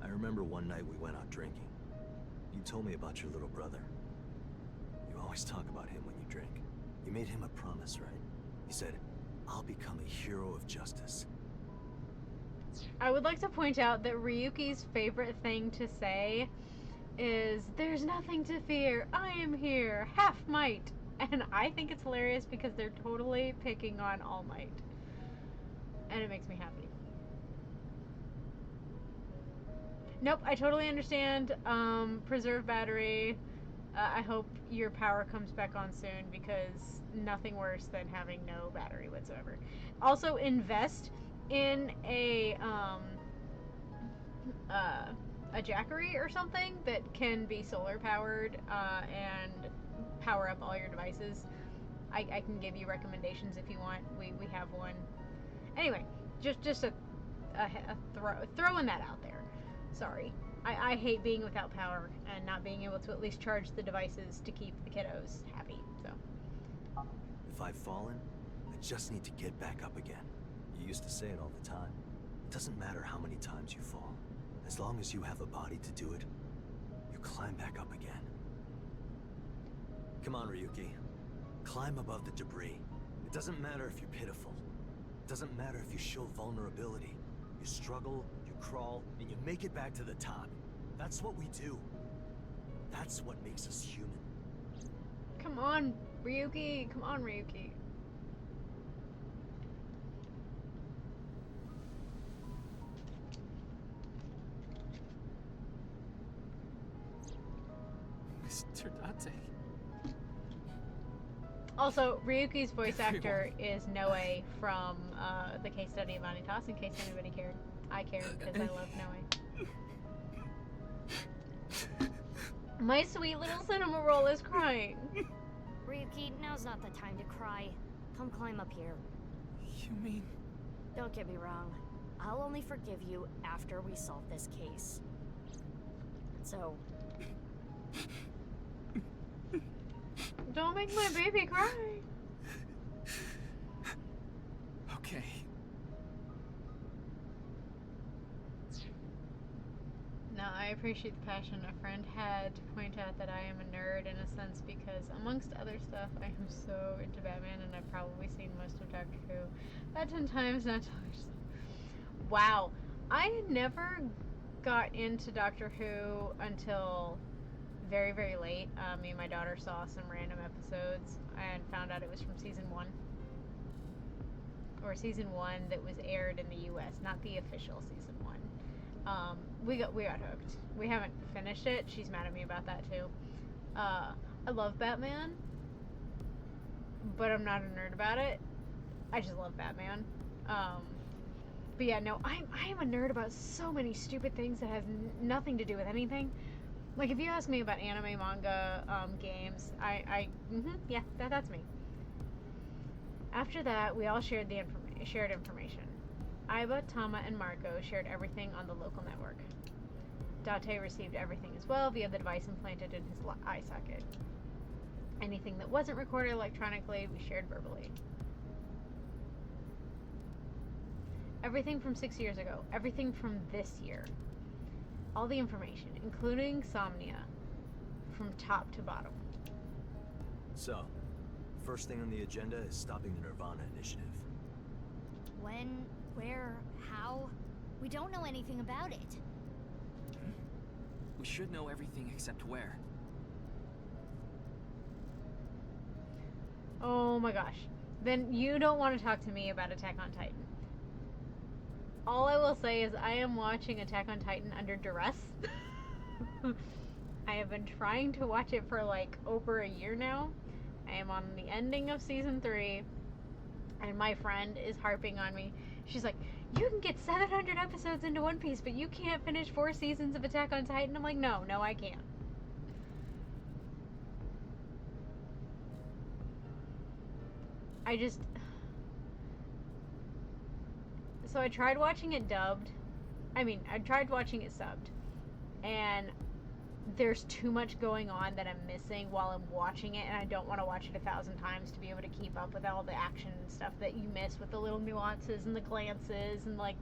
Speaker 4: I remember one night we went out drinking. You told me about your little brother. You always talk about him when you drink. You made him a promise, right? You said, "I'll become a hero of justice."
Speaker 1: I would like to point out that Ryuki's favorite thing to say is, "There's nothing to fear. I am here. Half might." And I think it's hilarious because they're totally picking on All Might. And it makes me happy. Nope, I totally understand. Preserve battery. I hope your power comes back on soon because nothing worse than having no battery whatsoever. Also, invest in a Jackery or something that can be solar powered and power up all your devices. I can give you recommendations if you want. We have one. Anyway, just a throwing that out there. Sorry. I hate being without power and not being able to at least charge the devices to keep the kiddos happy. So.
Speaker 4: If I've fallen, I just need to get back up again. You used to say it all the time. It doesn't matter how many times you fall. As long as you have a body to do it, you climb back up again. Come on, Ryuki. Climb above the debris. It doesn't matter if you're pitiful. It doesn't matter if you show vulnerability. You struggle, you crawl, and you make it back to the top. That's what we do. That's what makes us human.
Speaker 1: Come on, Ryuki. Come on, Ryuki.
Speaker 10: Mr. Date.
Speaker 1: Also, Ryuki's voice actor is Noe from the case study of Vanitas, in case anybody cared. I cared because I love Noe. My sweet little cinema roll is crying.
Speaker 5: Ryuki, now's not the time to cry. Come climb up here.
Speaker 10: You mean...
Speaker 5: Don't get me wrong. I'll only forgive you after we solve this case. So...
Speaker 1: Don't make my baby cry.
Speaker 10: Okay.
Speaker 1: No, I appreciate the passion. A friend had to point out that I am a nerd in a sense because, amongst other stuff, I am so into Batman and I've probably seen most of Doctor Who about 10 times, not to mention. Wow. I had never got into Doctor Who until very, very late. Me and my daughter saw some random episodes and found out it was from season 1. Or season 1 that was aired in the US, not the official season 1. We got hooked. We haven't finished it. She's mad at me about that too. I love Batman, but I'm not a nerd about it. I just love Batman. But yeah, no, I am a nerd about so many stupid things that has nothing to do with anything. Like if you ask me about anime, manga, games, yeah, that's me. After that, we all shared the shared information. Aiba, Tama, and Marco shared everything on the local network. Date received everything as well via the device implanted in his eye socket. Anything that wasn't recorded electronically, we shared verbally. Everything from 6 years ago, everything from this year. All the information, including Somnia, from top to bottom.
Speaker 4: So, first thing on the agenda is stopping the Nirvana initiative.
Speaker 5: When, where, how? We don't know anything about it.
Speaker 10: We should know everything except where.
Speaker 1: Oh my gosh. Then you don't want to talk to me about Attack on Titan. All I will say is I am watching Attack on Titan under duress. I have been trying to watch it for like over a year now. I am on the ending of season 3. And my friend is harping on me. She's like, you can get 700 episodes into One Piece, but you can't finish 4 seasons of Attack on Titan. I'm like, no, I can't. So I tried watching it dubbed. I tried watching it subbed. And there's too much going on that I'm missing while I'm watching it, and I don't want to watch it 1,000 times to be able to keep up with all the action and stuff that you miss with the little nuances and the glances and like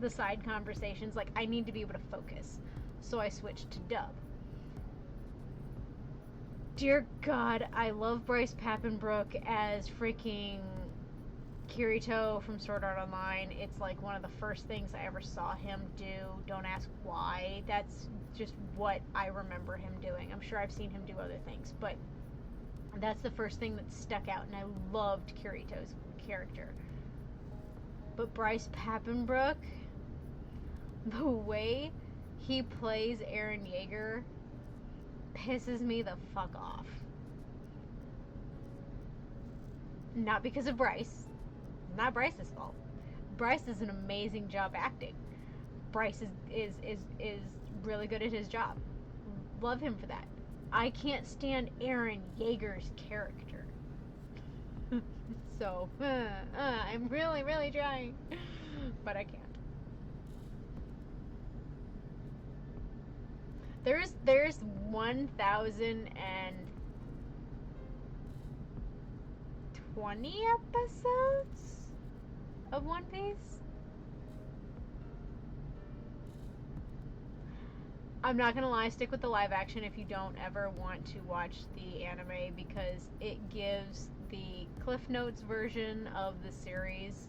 Speaker 1: the side conversations. Like, I need to be able to focus. So I switched to dub. Dear God, I love Bryce Papenbrook as freaking Kirito from Sword Art Online. It's like one of the first things I ever saw him do. Don't ask why. That's just what I remember him doing. I'm sure I've seen him do other things, but that's the first thing that stuck out, and I loved Kirito's character. But Bryce Papenbrook, the way he plays Eren Yeager pisses me the fuck off. Not because of Bryce. Not Bryce's fault. Bryce does an amazing job acting. Bryce is really good at his job. Love him for that. I can't stand Eren Yeager's character. So, I'm really, really trying. But I can't. There's 1,020 episodes of One Piece. I'm not gonna lie, stick with the live action if you don't ever want to watch the anime, because it gives the Cliff Notes version of the series.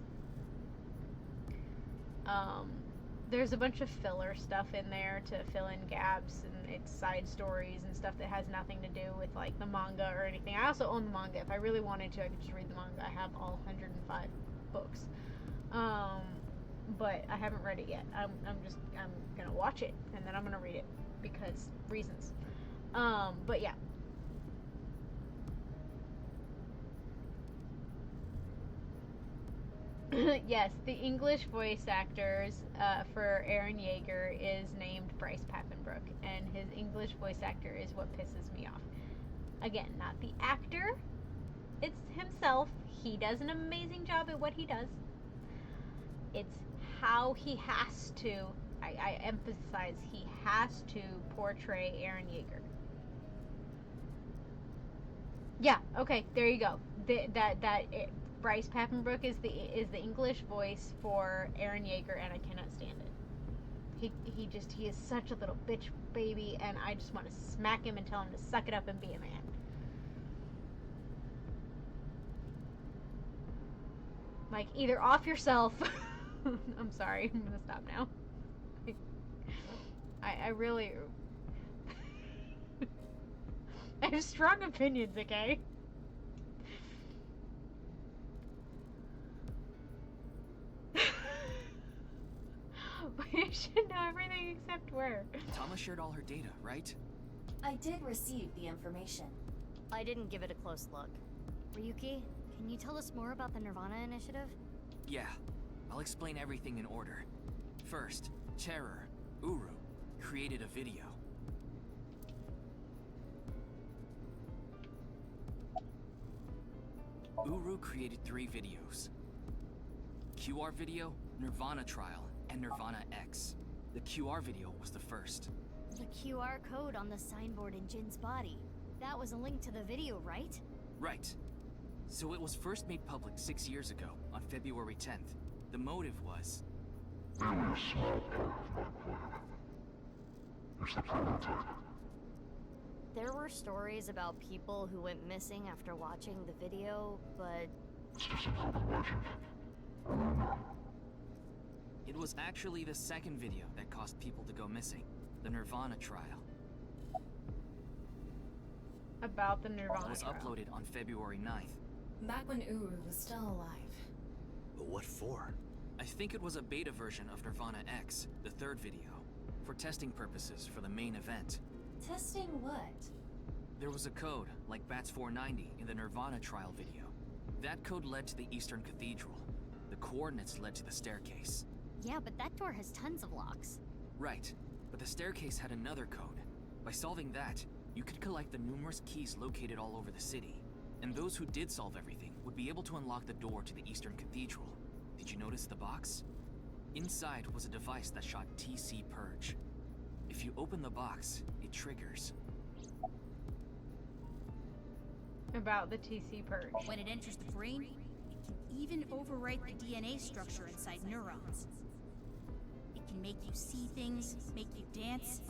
Speaker 1: There's a bunch of filler stuff in there to fill in gaps, and it's side stories and stuff that has nothing to do with like the manga or anything. I also own the manga. If I really wanted to, I could just read the manga. I have all 105 books. But I haven't read it yet. I'm gonna watch it and then I'm gonna read it because reasons. But yeah. Yes, the English voice actors for Eren Yeager is named Bryce Papenbrook, and his English voice actor is what pisses me off. Again, not the actor, it's himself. He does an amazing job at what he does. It's how he has to, I emphasize, he has to portray Eren Yeager. Yeah, okay, there you go. Bryce Papenbrook is the English voice for Eren Yeager, and I cannot stand it. He is such a little bitch baby, and I just want to smack him and tell him to suck it up and be a man. Like, either off yourself. I'm sorry, I'm gonna stop now. I really I have strong opinions, okay? You should know everything except where.
Speaker 10: Tama shared all her data, right?
Speaker 6: I did receive the information.
Speaker 5: I didn't give it a close look. Ryuki, can you tell us more about the Nirvana Initiative?
Speaker 10: Yeah. I'll explain everything in order. First, Terror, Uru, created a video. Uru created 3 videos. QR video, Nirvana Trial, and Nirvana X. The QR video was the first.
Speaker 5: The QR code on the signboard in Jin's body. That was a link to the video, right?
Speaker 10: Right. So it was first made public 6 years ago, on February 10th. The motive was...
Speaker 9: Only a small part of my plan. It's the prototype.
Speaker 5: There were stories about people who went missing after watching the video, but...
Speaker 9: It's just an urban legend. Remember?
Speaker 10: It was actually the second video that caused people to go missing. The Nirvana Trial.
Speaker 1: About the Nirvana
Speaker 10: It was
Speaker 1: trial.
Speaker 10: uploaded on February 9th.
Speaker 8: Back when Uru was still alive.
Speaker 4: But what for?
Speaker 10: I think it was a beta version of Nirvana X, the third video, for testing purposes for the main event.
Speaker 6: Testing what?
Speaker 10: There was a code, like BATS 490 in the Nirvana Trial video. That code led to the Eastern Cathedral. The coordinates led to the staircase.
Speaker 5: Yeah, but that door has tons of locks.
Speaker 10: Right, but the staircase had another code. By solving that, you could collect the numerous keys located all over the city. And those who did solve everything would be able to unlock the door to the Eastern Cathedral. Did you notice the box? Inside was a device that shot TC Purge. If you open the box, it triggers.
Speaker 1: About the TC Purge.
Speaker 11: When it enters the brain, it can even overwrite the DNA structure inside neurons. It can make you see things, make you dance.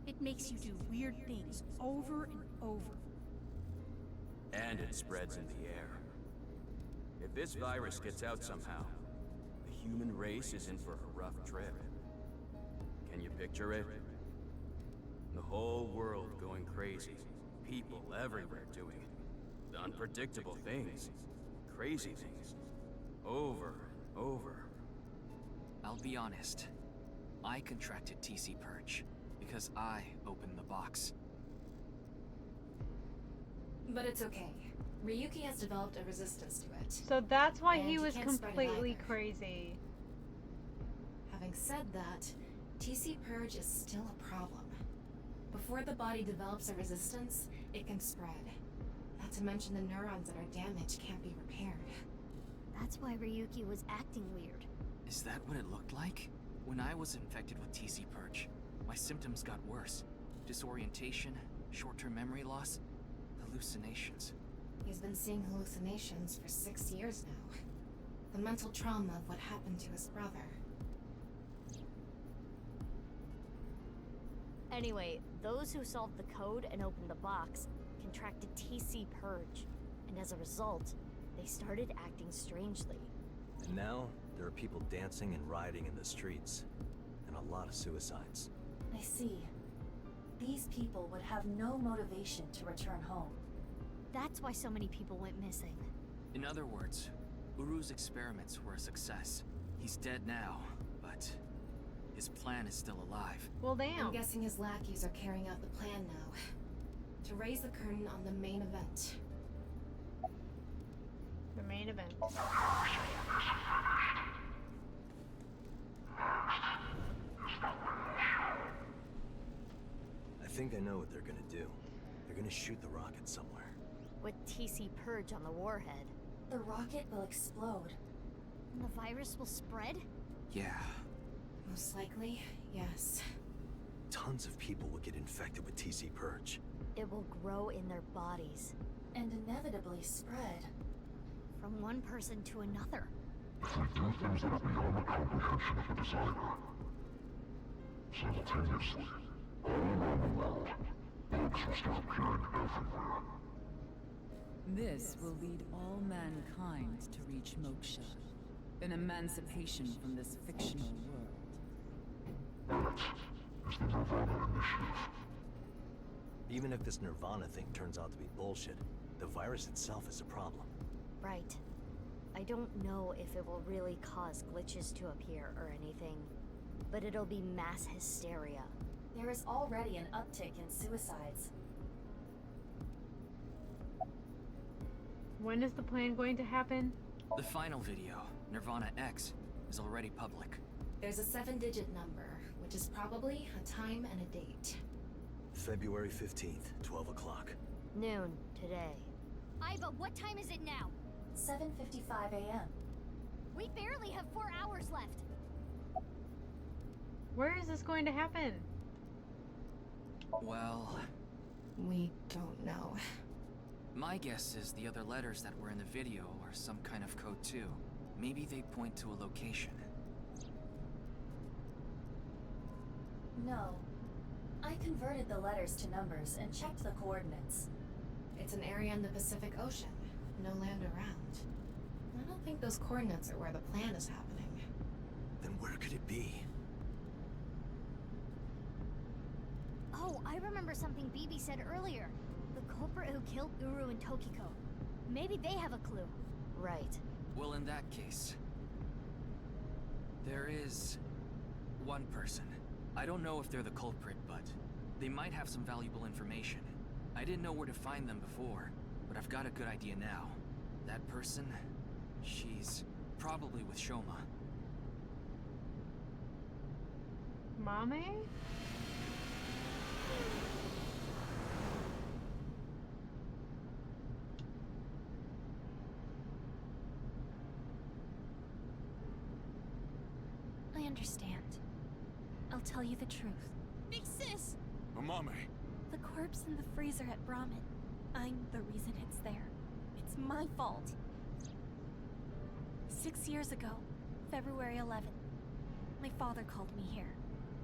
Speaker 11: It makes you do weird things over and over.
Speaker 7: And it spreads in the air. If this virus gets out somehow, the human race is in for a rough trip. Can you picture it? The whole world going crazy. People everywhere doing unpredictable things. Crazy things. Over and over.
Speaker 10: I'll be honest. I contracted TC Purge because I opened the box.
Speaker 8: But it's okay. Ryuki has developed a resistance to it.
Speaker 1: So that's why
Speaker 8: And
Speaker 1: he
Speaker 8: you
Speaker 1: was
Speaker 8: can't spread it
Speaker 1: completely
Speaker 8: either.
Speaker 1: crazy.
Speaker 8: Having said that, TC Purge is still a problem. Before the body develops a resistance, it can spread. Not to mention the neurons that are damaged can't be repaired.
Speaker 5: That's why Ryuki was acting weird.
Speaker 10: Is that what it looked like? When I was infected with TC Purge, my symptoms got worse. Disorientation, short-term memory loss, hallucinations.
Speaker 8: He's been seeing hallucinations for 6 years now. The mental trauma of what happened to his brother.
Speaker 5: Anyway, those who solved the code and opened the box contracted TC Purge, and as a result, they started acting strangely.
Speaker 4: And now, there are people dancing and rioting in the streets, and a lot of suicides.
Speaker 6: I see. These people would have no motivation to return home.
Speaker 5: That's why so many people went missing.
Speaker 10: In other words, Uru's experiments were a success. He's dead now, but his plan is still alive.
Speaker 1: Well, damn.
Speaker 8: I'm guessing his lackeys are carrying out the plan now. To raise the curtain on the main event.
Speaker 1: The main event.
Speaker 4: I think I know what they're gonna do. They're gonna shoot the rocket somewhere.
Speaker 5: With TC Purge on the warhead.
Speaker 6: The rocket will explode.
Speaker 5: And the virus will spread?
Speaker 10: Yeah.
Speaker 8: Most likely, yes.
Speaker 4: Tons of people will get infected with TC Purge.
Speaker 5: It will grow in their bodies.
Speaker 6: And inevitably spread.
Speaker 5: From one person to another.
Speaker 9: If we do things that are beyond the comprehension of the designer, simultaneously, all around the world, bugs will start appearing everywhere.
Speaker 12: This will lead all mankind to reach moksha, an emancipation from this fictional world.
Speaker 9: That is the Nirvana Initiative.
Speaker 4: Even if this Nirvana thing turns out to be bullshit, the virus itself is a problem.
Speaker 5: Right. I don't know if it will really cause glitches to appear or anything, but it'll be mass hysteria.
Speaker 6: There is already an uptick in suicides.
Speaker 1: When is the plan going to happen?
Speaker 10: The final video, Nirvana X, is already public.
Speaker 8: There's a 7-digit number, which is probably a time and a date.
Speaker 4: February 15th, 12 o'clock.
Speaker 5: Noon, today.
Speaker 3: Iva, what time is it now?
Speaker 6: 7:55 a.m.
Speaker 3: We barely have 4 hours left.
Speaker 1: Where is this going to happen?
Speaker 10: Well,
Speaker 8: We don't know.
Speaker 10: my guess is the other letters that were in the video are some kind of code too. Maybe they point to a location.
Speaker 6: No. I converted the letters to numbers and checked the coordinates.
Speaker 8: It's an area in the Pacific Ocean. No land around. I don't think those coordinates are where the plan is happening.
Speaker 4: Then where could it be?
Speaker 5: Oh, I remember something BB said earlier. The culprit who killed Uru and Tokiko. Maybe they have a clue. Right.
Speaker 10: Well, in that case, there is one person. I don't know if they're the culprit, but they might have some valuable information. I didn't know where to find them before, but I've got a good idea now. That person, she's probably with Shoma.
Speaker 1: Mame?
Speaker 13: I understand. I'll tell you the truth.
Speaker 11: Big sis!
Speaker 2: Amame.
Speaker 13: The corpse in the freezer at Brahmin. I'm the reason it's there. It's my fault. 6 years ago, February 11th, my father called me here.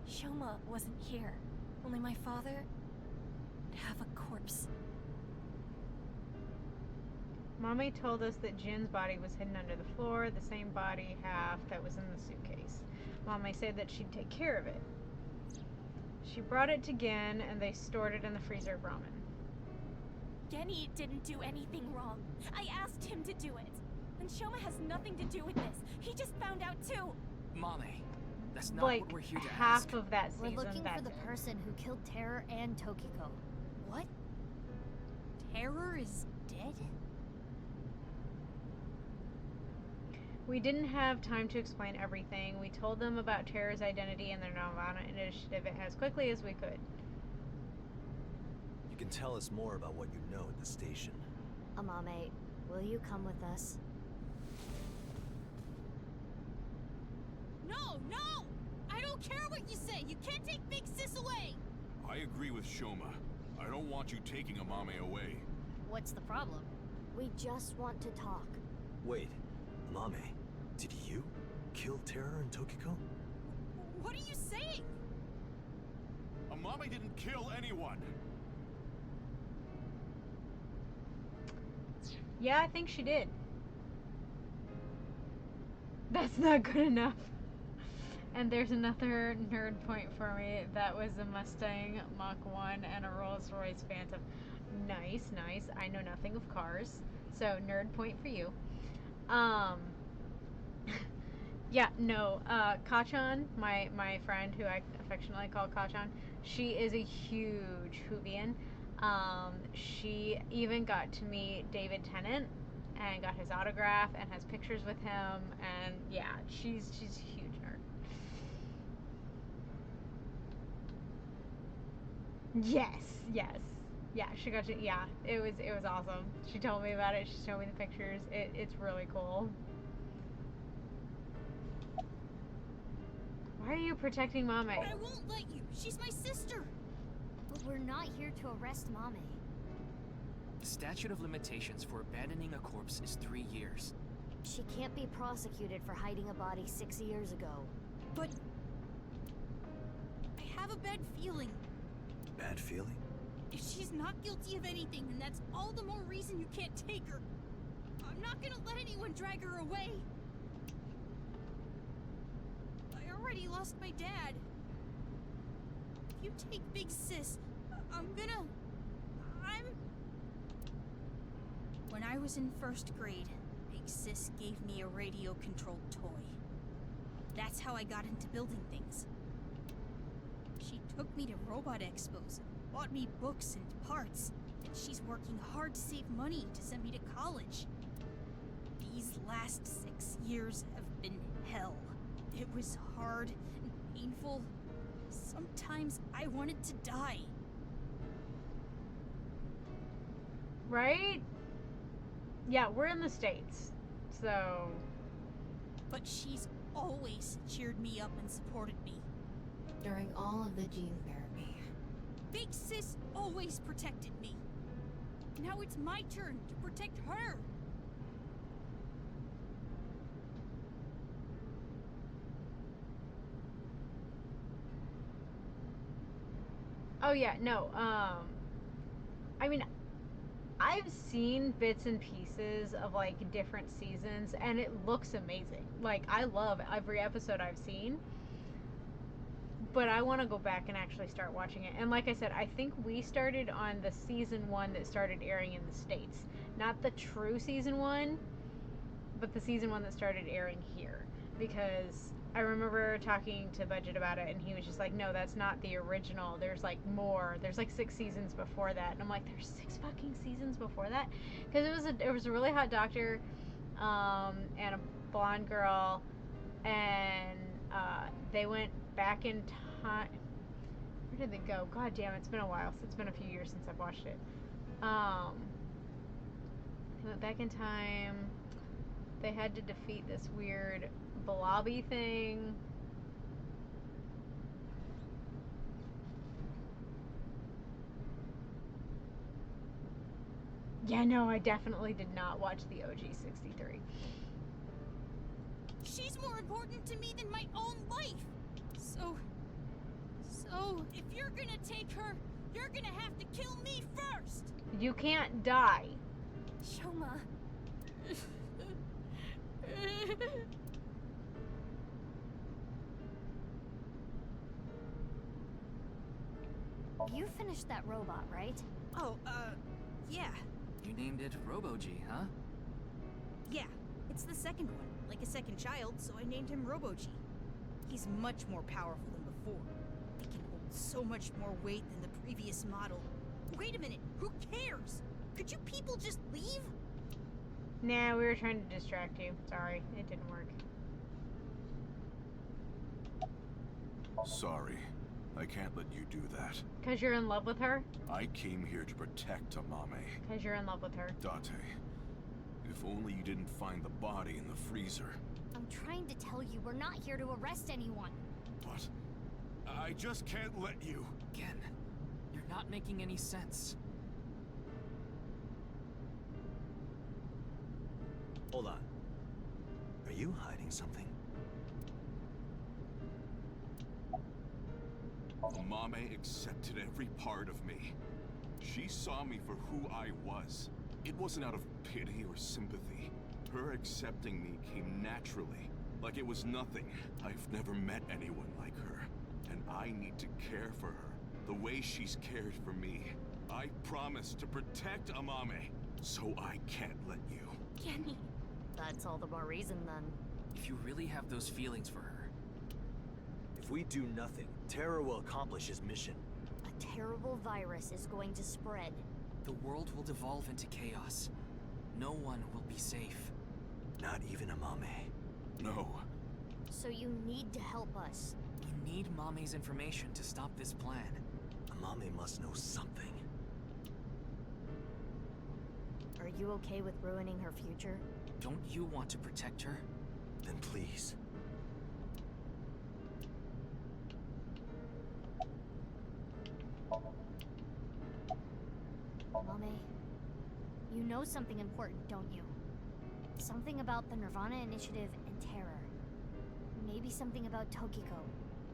Speaker 13: Shoma wasn't here. Only my father would have a corpse.
Speaker 1: Mame told us that Jin's body was hidden under the floor, the same body half that was in the suitcase. Mame said that she'd take care of it. She brought it to Gen, and they stored it in the freezer at Brahmin.
Speaker 13: Genny didn't do anything wrong. I asked him to do it. And Shoma has nothing to do with this. He just found out too.
Speaker 10: Mame, that's not
Speaker 1: Like
Speaker 10: what we're here to
Speaker 1: half
Speaker 10: ask.
Speaker 1: of that
Speaker 5: We're
Speaker 1: season.
Speaker 5: looking
Speaker 1: that's
Speaker 5: for the
Speaker 1: it.
Speaker 5: person who killed Terror and Tokiko.
Speaker 11: What? Terror is dead?
Speaker 1: We didn't have time to explain everything. We told them about Terror's identity and their Nirvana initiative as quickly as we could.
Speaker 4: You can tell us more about what you know at the station.
Speaker 5: Amame, will you come with us?
Speaker 11: No, no! I don't care what you say! You can't take Big Sis away!
Speaker 2: I agree with Shoma. I don't want you taking Amame away.
Speaker 5: What's the problem? We just want to talk.
Speaker 4: Wait, Amame, did you kill Terror and Tokiko?
Speaker 11: What are you saying?
Speaker 2: Amame! Mommy didn't kill anyone.
Speaker 1: Yeah, I think she did. That's not good enough. And there's another nerd point for me. That was a Mustang Mach 1 and a Rolls-Royce Phantom. Nice, nice. I know nothing of cars. So, nerd point for you. Yeah, no. Kachan, my friend who I affectionately call Kachan, she is a huge Whovian. She even got to meet David Tennant and got his autograph and has pictures with him. And yeah, she's a huge nerd. Yes, yes. Yeah, she got to, yeah, it was awesome. She told me about it. She showed me the pictures. It's really cool. Why are you protecting Mame?
Speaker 11: I won't let you. She's my sister.
Speaker 5: But we're not here to arrest Mame.
Speaker 10: The statute of limitations for abandoning a corpse is 3 years.
Speaker 5: She can't be prosecuted for hiding a body 6 years ago.
Speaker 11: But I have a bad feeling.
Speaker 4: Bad feeling?
Speaker 11: If she's not guilty of anything, then that's all the more reason you can't take her. I'm not gonna let anyone drag her away. I already lost my dad. If you take Big Sis, When I was in 1st grade, Big Sis gave me a radio-controlled toy. That's how I got into building things. She took me to robot expos, bought me books and parts, and she's working hard to save money to send me to college. These last 6 years have been hell. It was hard and painful. Sometimes I wanted to die.
Speaker 1: Right? Yeah, we're in the States, so...
Speaker 11: But she's always cheered me up and supported me.
Speaker 8: During all of the gene therapy.
Speaker 11: Big Sis always protected me. Now it's my turn to protect her.
Speaker 1: Oh yeah, no, I mean, I've seen bits and pieces of like different seasons and it looks amazing. Like, I love every episode I've seen. But I want to go back and actually start watching it. And like I said, I think we started on the season 1 that started airing in the States. Not the true season 1, but the season 1 that started airing here. Because I remember talking to Budget about it, and he was just like, no, that's not the original. There's like more. There's like 6 seasons before that. And I'm like, there's 6 fucking seasons before that? Because it was a really hot doctor and a blonde girl, and they went back in time. Where did they go? God damn, it's been a while. It's been a few years since I've watched it. They went back in time. They had to defeat this weird blobby thing. Yeah, no, I definitely did not watch the OG 63.
Speaker 11: She's more important to me than my own life. So if you're gonna take her, you're gonna have to kill me first.
Speaker 1: You can't die.
Speaker 13: Shoma.
Speaker 5: You finished that robot, right?
Speaker 11: Oh, yeah.
Speaker 10: You named it Robo-G, huh?
Speaker 11: Yeah, it's the second one, like a second child, so I named him Robo-G. He's much more powerful than before. He can hold so much more weight than the previous model. Wait a minute, who cares? Could you people just leave?
Speaker 1: Nah, we were trying to distract you. Sorry, it didn't work.
Speaker 2: Sorry. I can't let you do that.
Speaker 1: Because you're in love with her?
Speaker 2: I came here to protect Amame.
Speaker 1: Because you're in love with her.
Speaker 2: Date, if only you didn't find the body in the freezer.
Speaker 5: I'm trying to tell you, we're not here to arrest anyone.
Speaker 2: But I just can't let you.
Speaker 10: Again, you're not making any sense.
Speaker 4: Hold on. Are you hiding something?
Speaker 2: Amame accepted every part of me. She saw me for who I was. It wasn't out of pity or sympathy. Her accepting me came naturally, like it was nothing. I've never met anyone like her, and I need to care for her the way she's cared for me. I promise to protect Amame, so I can't let you.
Speaker 13: Kenny.
Speaker 5: That's all the more reason then.
Speaker 10: If you really have those feelings for her,
Speaker 4: If we do nothing, Terror will accomplish his mission.
Speaker 5: A terrible virus is going to spread.
Speaker 10: the world will devolve into chaos. No one will be safe.
Speaker 4: Not even Amame.
Speaker 2: No.
Speaker 5: So you need to help us.
Speaker 10: We need Mame's information to stop this plan.
Speaker 4: Amame must know something.
Speaker 5: Are you okay with ruining her future?
Speaker 10: Don't you want to protect her?
Speaker 4: Then please.
Speaker 5: Mame, you know something important, don't you? Something about the Nirvana Initiative and Terror. Maybe something about Tokiko.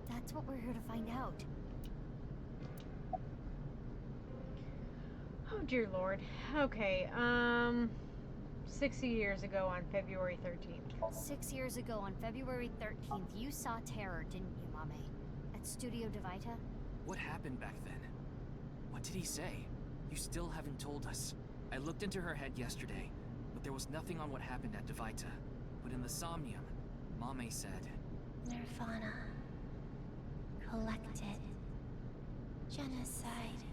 Speaker 5: That's what we're here to find out.
Speaker 1: Oh dear lord. Okay, 60 years ago on February 13th.
Speaker 5: 6 years ago on February 13th, you saw Terror, didn't you, Mame? At Studio Devita?
Speaker 10: What happened back then? What did he say? You still haven't told us. I looked into her head yesterday, but there was nothing on what happened at Devita. But in the Somnium, Mame said...
Speaker 13: Nirvana. Collected. Genocide.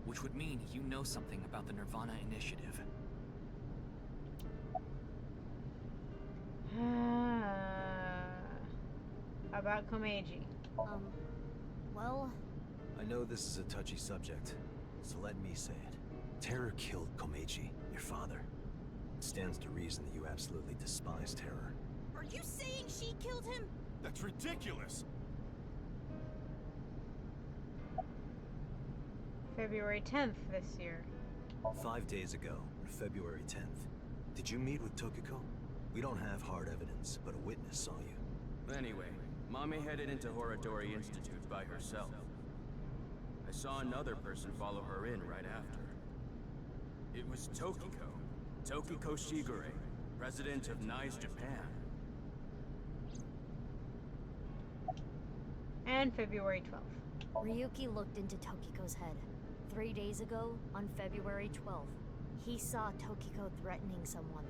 Speaker 10: Which would mean you know something about the Nirvana Initiative.
Speaker 1: About Komeiji.
Speaker 5: Well...
Speaker 4: I know this is a touchy subject, so let me say it. Terror killed Komeiji, your father. It stands to reason that you absolutely despise Terror.
Speaker 11: Are you saying she killed him?
Speaker 2: That's ridiculous!
Speaker 1: February 10th this year.
Speaker 4: 5 days ago, on February 10th, did you meet with Tokiko? We don't have hard evidence, but a witness saw you.
Speaker 7: Anyway, Mame headed into Horadori Institute by herself. I saw another person follow her in right after. It was Tokiko. Tokiko Shigure, president of NICE Japan.
Speaker 1: And February 12th.
Speaker 5: Ryuki looked into Tokiko's head. 3 days ago, on February 12th, he saw Tokiko threatening someone.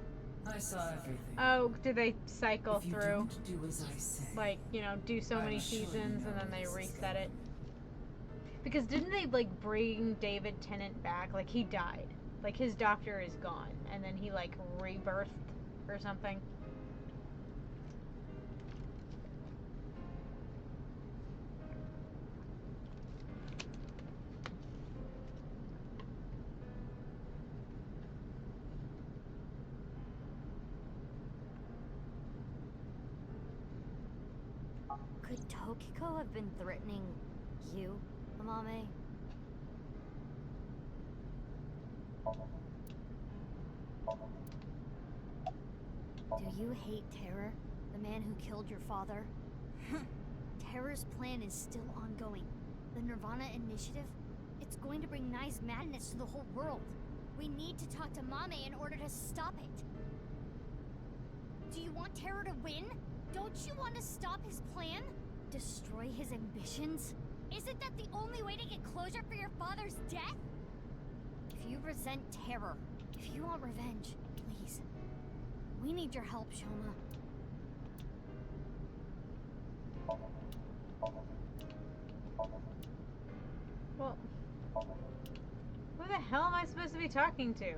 Speaker 12: I saw everything.
Speaker 1: Oh, do they cycle
Speaker 12: If you
Speaker 1: through?
Speaker 12: don't do as I say,
Speaker 1: Like, you know, do so many
Speaker 12: I'm sure you
Speaker 1: seasons
Speaker 12: know
Speaker 1: and then they
Speaker 12: this is
Speaker 1: reset it? Because didn't they, like, bring David Tennant back? Like, he died. Like, his doctor is gone. And then he, like, rebirthed or something.
Speaker 5: Could Tokiko have been threatening you, Amame? Do you hate Terror, the man who killed your father? Terror's plan is still ongoing. The Nirvana Initiative? It's going to bring Nye's madness to the whole world. We need to talk to Mame in order to stop it. Do you want Terror to win? Don't you want to stop his plan? Destroy his ambitions? Isn't that the only way to get closure for your father's death? If you resent Terror, if you want revenge, please. We need your help, Shoma.
Speaker 1: Well, who the hell am I supposed to be talking to?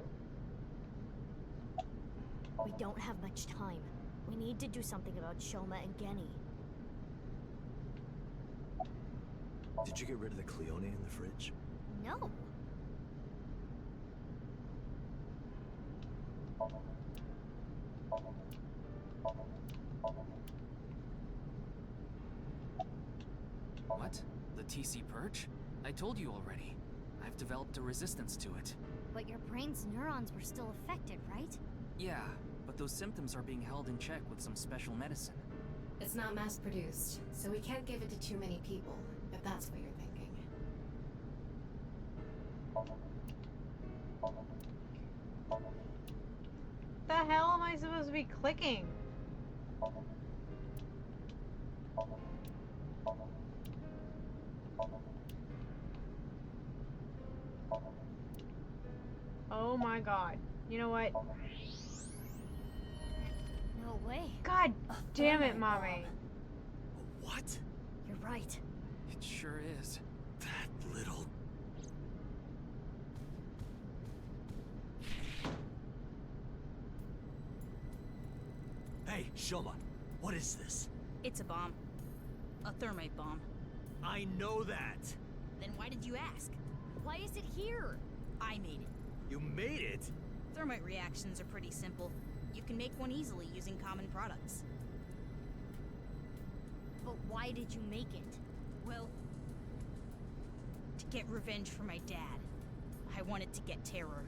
Speaker 5: We don't have much time. We need to do something about Shoma and Genny.
Speaker 4: Did you get rid of the Cleone in the fridge?
Speaker 5: No.
Speaker 10: What? The TC Purge? I told you already. I've developed a resistance to it.
Speaker 5: But your brain's neurons were still affected, right?
Speaker 10: Yeah, but those symptoms are being held in check with some special medicine.
Speaker 8: It's not mass-produced, so we can't give it to too many people, if that's what you're thinking.
Speaker 1: The hell am I supposed to be clicking? Oh my god. You know what?
Speaker 5: No way.
Speaker 1: God damn it, Mommy.
Speaker 4: What?
Speaker 5: You're right.
Speaker 10: It sure is.
Speaker 4: That little... Hey, Shoma, what is this?
Speaker 11: It's a bomb. A thermite bomb.
Speaker 4: I know that.
Speaker 11: Then why did you ask?
Speaker 5: Why is it here?
Speaker 11: I made it.
Speaker 4: You made it?
Speaker 11: Thermite reactions are pretty simple. You can make one easily using common products.
Speaker 5: But why did you make it?
Speaker 11: Well, to get revenge for my dad. I wanted to get terror.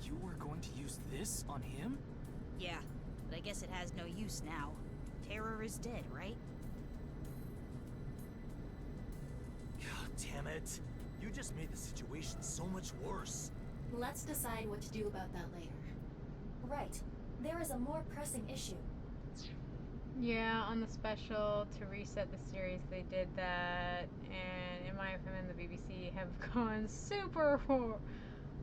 Speaker 10: You were going to use this on him?
Speaker 11: Yeah, but I guess it has no use now. Terror is dead, right?
Speaker 4: God damn it. You just made the situation so much worse.
Speaker 8: Let's decide what to do about that later.
Speaker 6: Right. There is a more pressing issue.
Speaker 1: Yeah, on the special to reset the series, they did that, and in my opinion, the BBC have gone super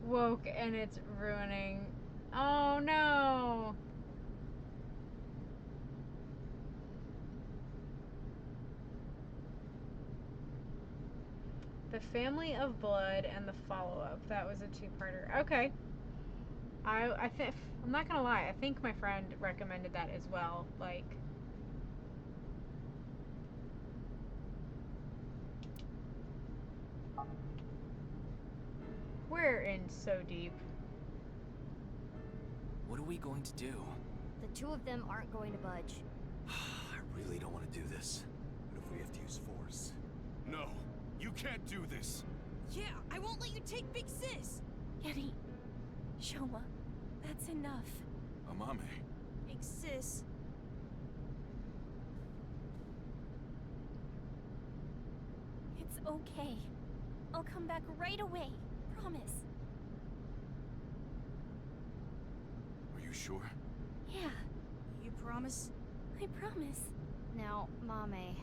Speaker 1: woke, and it's ruining. Oh no! The Family of Blood and the follow-up. That was a two-parter. Okay. I think, I'm not gonna lie, I think my friend recommended that as well. Like, we're in so deep.
Speaker 10: What are we going to do?
Speaker 5: The two of them aren't going to budge.
Speaker 4: I really don't want to do this. What if we have to use force?
Speaker 2: No, you can't do this.
Speaker 11: Yeah, I won't let you take Big Sis!
Speaker 13: Yeti, Shoma, that's enough.
Speaker 2: Amame.
Speaker 11: Big Sis.
Speaker 13: It's okay. I'll come back right away. Promise.
Speaker 2: Are you sure?
Speaker 13: Yeah,
Speaker 11: You promise?
Speaker 13: I promise.
Speaker 5: Now, Mame.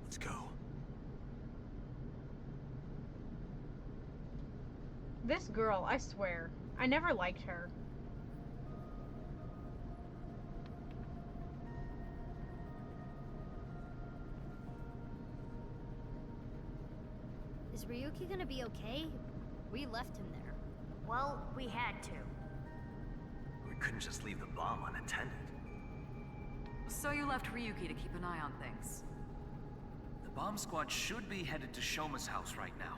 Speaker 4: Let's go.
Speaker 1: This girl, I swear, I never liked her.
Speaker 5: Is Ryuki gonna be okay? We left him there.
Speaker 14: Well, we had to.
Speaker 4: We couldn't just leave the bomb unattended.
Speaker 15: So you left Ryuki to keep an eye on things. The bomb squad should be headed to Shoma's house right now.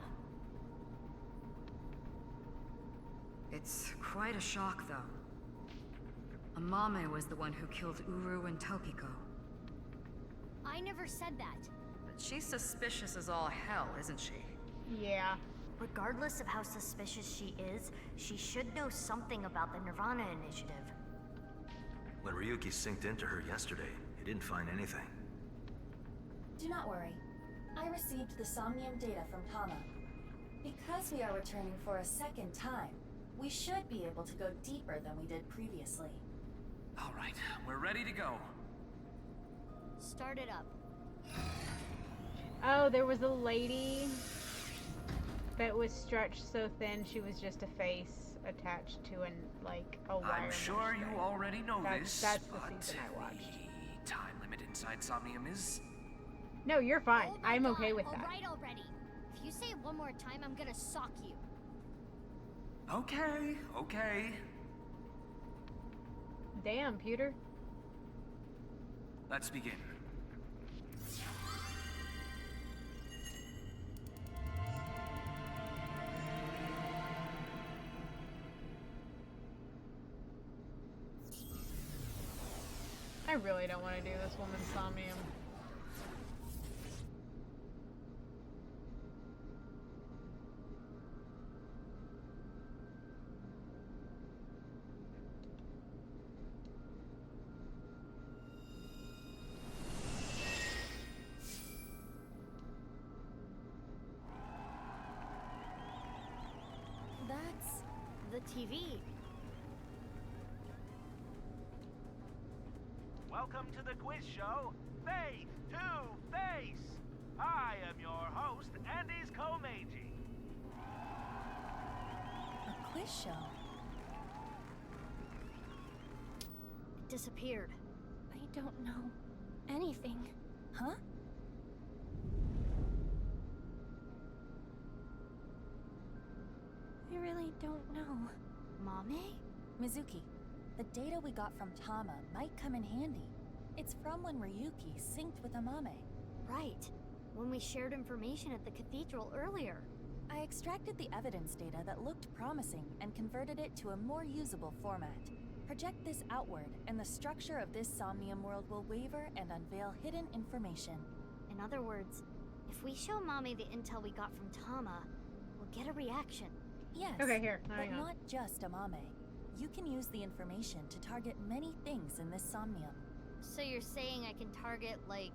Speaker 15: It's quite a shock, though. Amame was the one who killed Uru and Tokiko.
Speaker 5: I never said that.
Speaker 15: But she's suspicious as all hell, isn't she?
Speaker 1: Yeah.
Speaker 14: Regardless of how suspicious she is, she should know something about the Nirvana Initiative.
Speaker 4: When Ryuki synced into her yesterday, he didn't find anything.
Speaker 6: Do not worry. I received the Somnium data from Tama. Because we are returning for a second time, we should be able to go deeper than we did previously.
Speaker 15: All right, we're ready to go.
Speaker 5: Start it up.
Speaker 1: Oh, there was a lady that was stretched so thin she was just a face attached to a wire.
Speaker 15: I'm sure you already know this,
Speaker 1: That's the
Speaker 15: but
Speaker 1: season I watched.
Speaker 15: the time limit inside Somnium is...
Speaker 1: No, you're fine.
Speaker 5: Oh my
Speaker 1: I'm
Speaker 5: God,
Speaker 1: okay with that.
Speaker 5: Alright already. If you say it one more time, I'm gonna sock you.
Speaker 15: Okay, okay.
Speaker 1: Damn, Peter.
Speaker 15: Let's begin.
Speaker 1: I really don't want to do this woman's Somnium.
Speaker 5: TV.
Speaker 16: Welcome to the quiz show, Faith to Face. I am your host, Andy's Komeiji.
Speaker 17: A quiz show?
Speaker 5: It disappeared.
Speaker 13: I don't know anything.
Speaker 17: Huh?
Speaker 13: I really don't know.
Speaker 5: Mame?
Speaker 17: Mizuki, the data we got from Tama might come in handy. It's from when Ryuki synced with Amame.
Speaker 5: Right. When we shared information at the cathedral earlier.
Speaker 17: I extracted the evidence data that looked promising and converted it to a more usable format. Project this outward, and the structure of this Somnium world will waver and unveil hidden information.
Speaker 5: In other words, if we show Mame the intel we got from Tama, we'll get a reaction.
Speaker 17: Yes.
Speaker 1: Okay, here.
Speaker 17: But not just Amame. You can use the information to target many things in this Somnium.
Speaker 5: So you're saying I can target, like,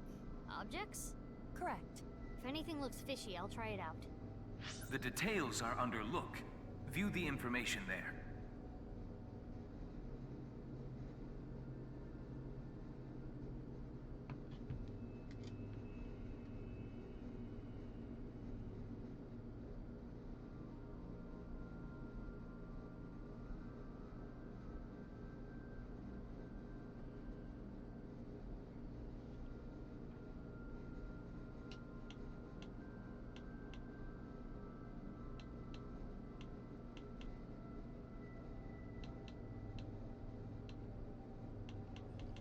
Speaker 5: objects?
Speaker 17: Correct.
Speaker 5: If anything looks fishy, I'll try it out.
Speaker 15: The details are under look. View the information there.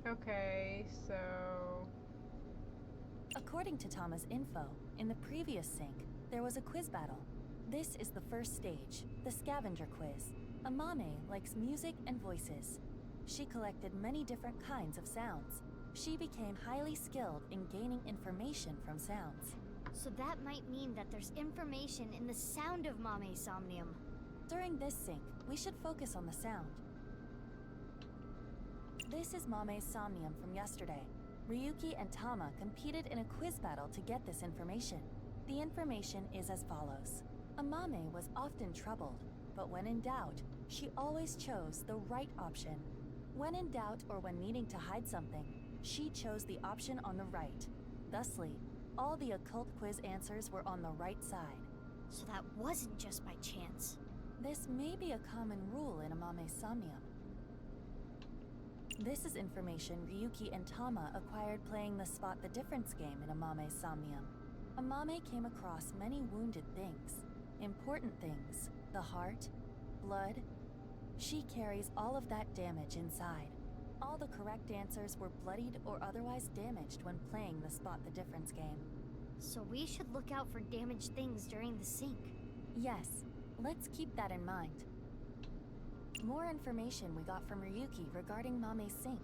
Speaker 1: Okay, so...
Speaker 17: According to Tama's info, in the previous sync, there was a quiz battle. This is the first stage, the scavenger quiz. Amame likes music and voices. She collected many different kinds of sounds. She became highly skilled in gaining information from sounds.
Speaker 5: So that might mean that there's information in the sound of Mame's Somnium.
Speaker 17: During this sync, we should focus on the sound. This is Mame's Somnium from yesterday. Ryuki and Tama competed in a quiz battle to get this information. The information is as follows. Amame was often troubled, but when in doubt, she always chose the right option. When in doubt or when needing to hide something, she chose the option on the right. Thusly, all the occult quiz answers were on the right side.
Speaker 5: So that wasn't just by chance.
Speaker 17: This may be a common rule in Amame's Somnium. This is information Ryuki and Tama acquired playing the Spot the Difference game in Amame's Somnium. Amame came across many wounded things. Important things. The heart, blood. She carries all of that damage inside. All the correct answers were bloodied or otherwise damaged when playing the Spot the Difference game.
Speaker 5: So we should look out for damaged things during the sync.
Speaker 17: Yes, let's keep that in mind. More information we got from Ryuki regarding Mame's sync.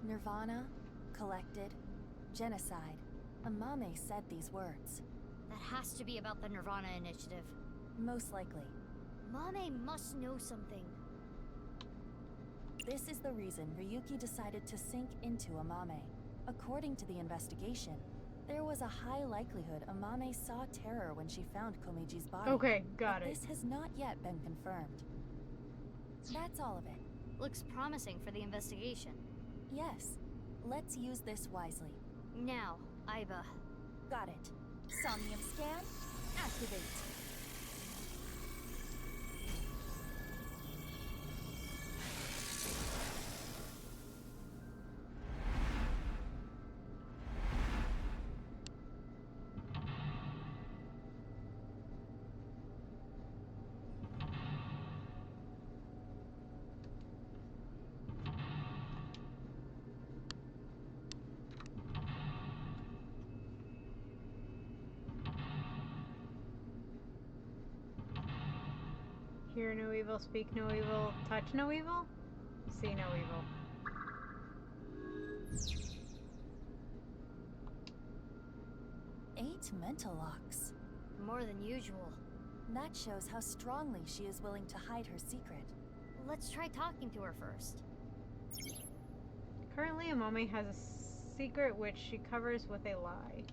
Speaker 17: Nirvana, collected, genocide. Amame said these words.
Speaker 5: That has to be about the Nirvana initiative.
Speaker 17: Most likely.
Speaker 5: Mame must know something.
Speaker 17: This is the reason Ryuki decided to sink into Amame. According to the investigation, there was a high likelihood Amame saw terror when she found Komeiji's body.
Speaker 1: Okay, got it.
Speaker 17: This has not yet been confirmed. That's all of it.
Speaker 5: Looks promising for the investigation.
Speaker 17: Yes. Let's use this wisely.
Speaker 5: Now, Aiba.
Speaker 17: Got it. Somnium scan, activate.
Speaker 1: Hear no evil, speak no evil, touch no evil, see no evil.
Speaker 17: 8 mental locks.
Speaker 5: More than usual.
Speaker 17: That shows how strongly she is willing to hide her secret.
Speaker 5: Let's try talking to her first.
Speaker 1: Currently, Amame has a secret which she covers with a lie.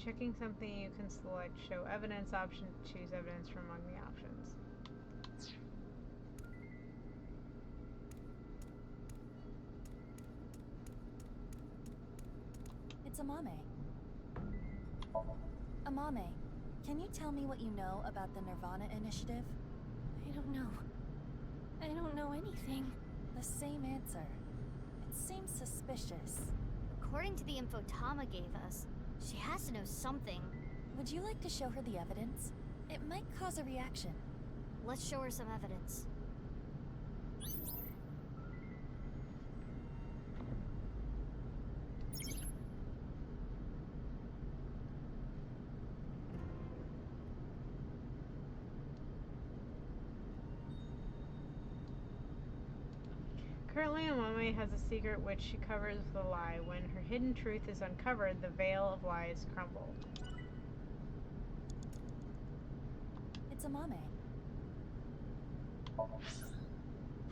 Speaker 1: checking something, you can select show evidence option to choose evidence from among the options.
Speaker 17: It's Amame. Amame, can you tell me what you know about the Nirvana Initiative?
Speaker 13: I don't know. I don't know anything.
Speaker 17: The same answer. It seems suspicious.
Speaker 5: According to the info Tama gave us, she has to know something.
Speaker 17: Would you like to show her the evidence? It might cause a reaction.
Speaker 5: Let's show her some evidence.
Speaker 1: Currently, Amame has a secret which she covers with a lie. When her hidden truth is uncovered, the veil of lies crumble.
Speaker 17: It's Amame.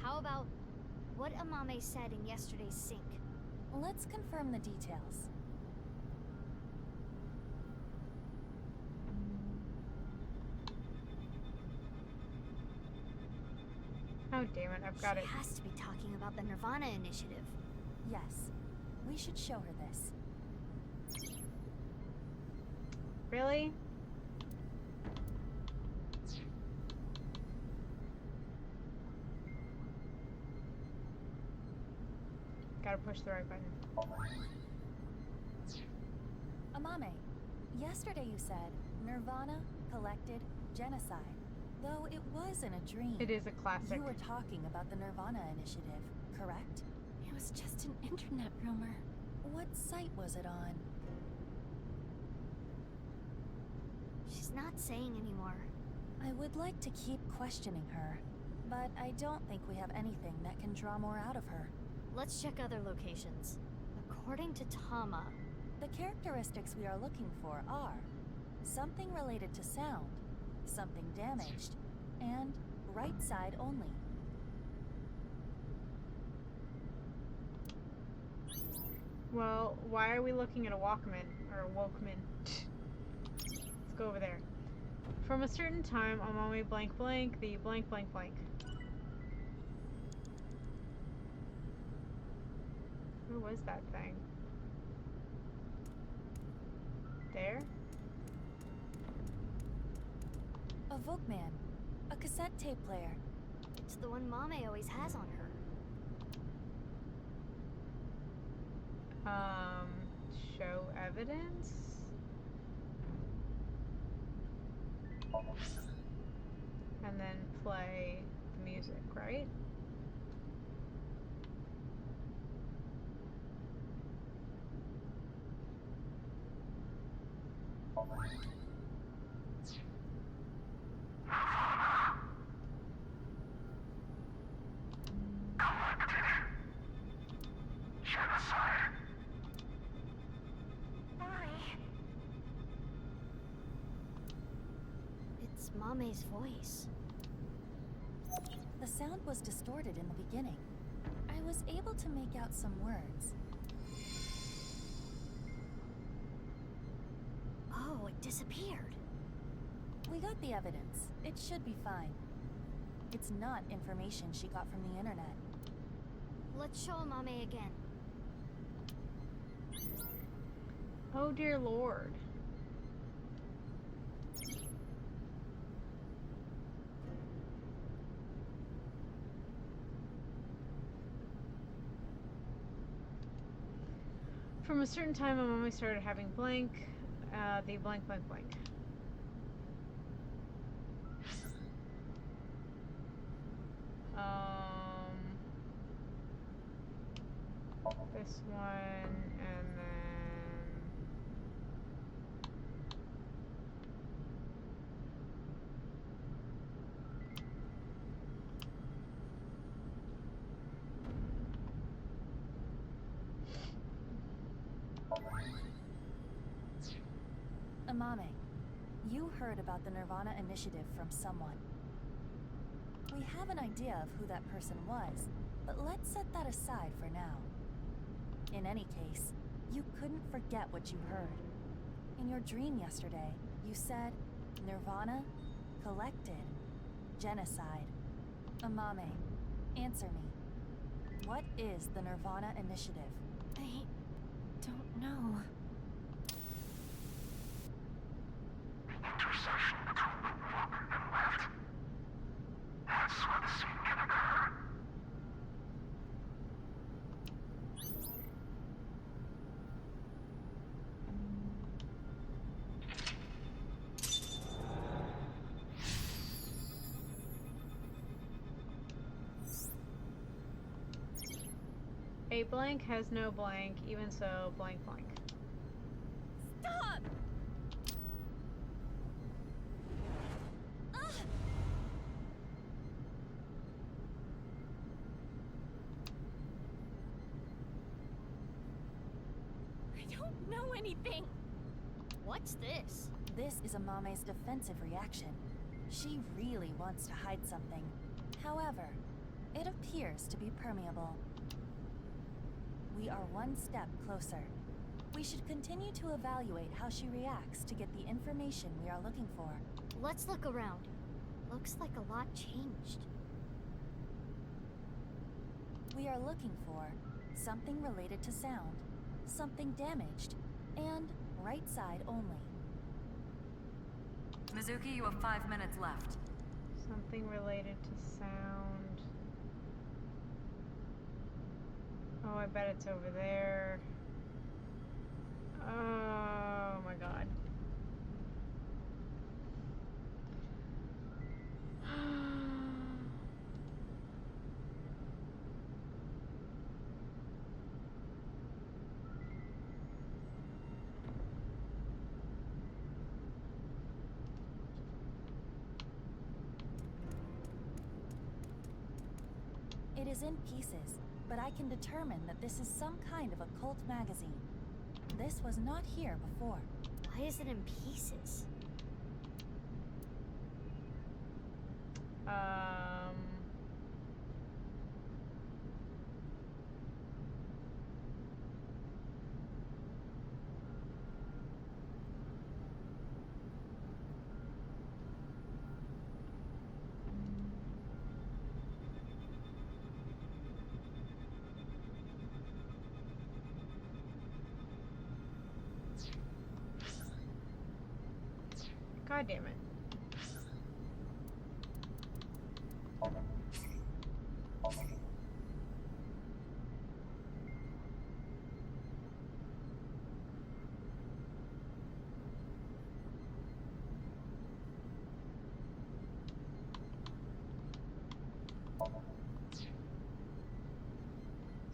Speaker 5: How about what Amame said in yesterday's sync?
Speaker 17: Let's confirm the details.
Speaker 1: Oh damn it, I've got it.
Speaker 5: She has to be talking about the Nirvana Initiative.
Speaker 17: Yes. We should show her this.
Speaker 1: Really? Gotta push the right button.
Speaker 17: Amame, yesterday you said Nirvana, collected, genocide. Though it was in a dream.
Speaker 1: It is a classic.
Speaker 17: You were talking about the Nirvana Initiative, correct?
Speaker 13: It was just an internet rumor.
Speaker 17: What site was it on?
Speaker 5: She's not saying anymore.
Speaker 17: I would like to keep questioning her, but I don't think we have anything that can draw more out of her.
Speaker 5: Let's check other locations. According to Tama,
Speaker 17: the characteristics we are looking for are something related to sound, something damaged, and right side only.
Speaker 1: Well, why are we looking at a Walkman? Or a Walkman? Let's go over there. From a certain time, Amame blank blank, the blank blank blank. Where was that thing? There?
Speaker 17: A Volkman. A cassette tape player.
Speaker 5: It's the one Mame always has on her.
Speaker 1: Show evidence? And then play the music, right?
Speaker 5: It's Mame's voice.
Speaker 17: The sound was distorted in the beginning. I was able to make out some words.
Speaker 5: Oh, it disappeared.
Speaker 17: We got the evidence. It should be fine. It's not information she got from the internet.
Speaker 5: Let's show Mame again.
Speaker 1: Oh dear lord. From a certain time, Amame started having blank, the blank blank blank. This one, and then
Speaker 17: Amame, you heard about the Nirvana Initiative from someone. We have an idea of who that person was, but let's set that aside for now. In any case, you couldn't forget what you heard. In your dream yesterday, you said Nirvana, collected, genocide. Amame, answer me. What is the Nirvana Initiative?
Speaker 13: I don't know.
Speaker 9: Intersection between the warp and left. That's where the scene can occur.
Speaker 1: A blank has no blank, even so, blank blank.
Speaker 13: Stop! I don't know anything.
Speaker 5: What's this?
Speaker 17: This is Amame's defensive reaction. She really wants to hide something. However, it appears to be permeable. We are one step closer. We should continue to evaluate how she reacts to get the information we are looking for.
Speaker 5: Let's look around. Looks like a lot changed.
Speaker 17: We are looking for something related to sound, something damaged, and right side only.
Speaker 18: Mizuki, you have 5 minutes left.
Speaker 1: Something related to sound. Oh, I bet it's over there. Oh my god.
Speaker 17: It is in pieces, but I can determine that this is some kind of occult magazine. This was not here before.
Speaker 5: Why is it in pieces?
Speaker 1: God damn it.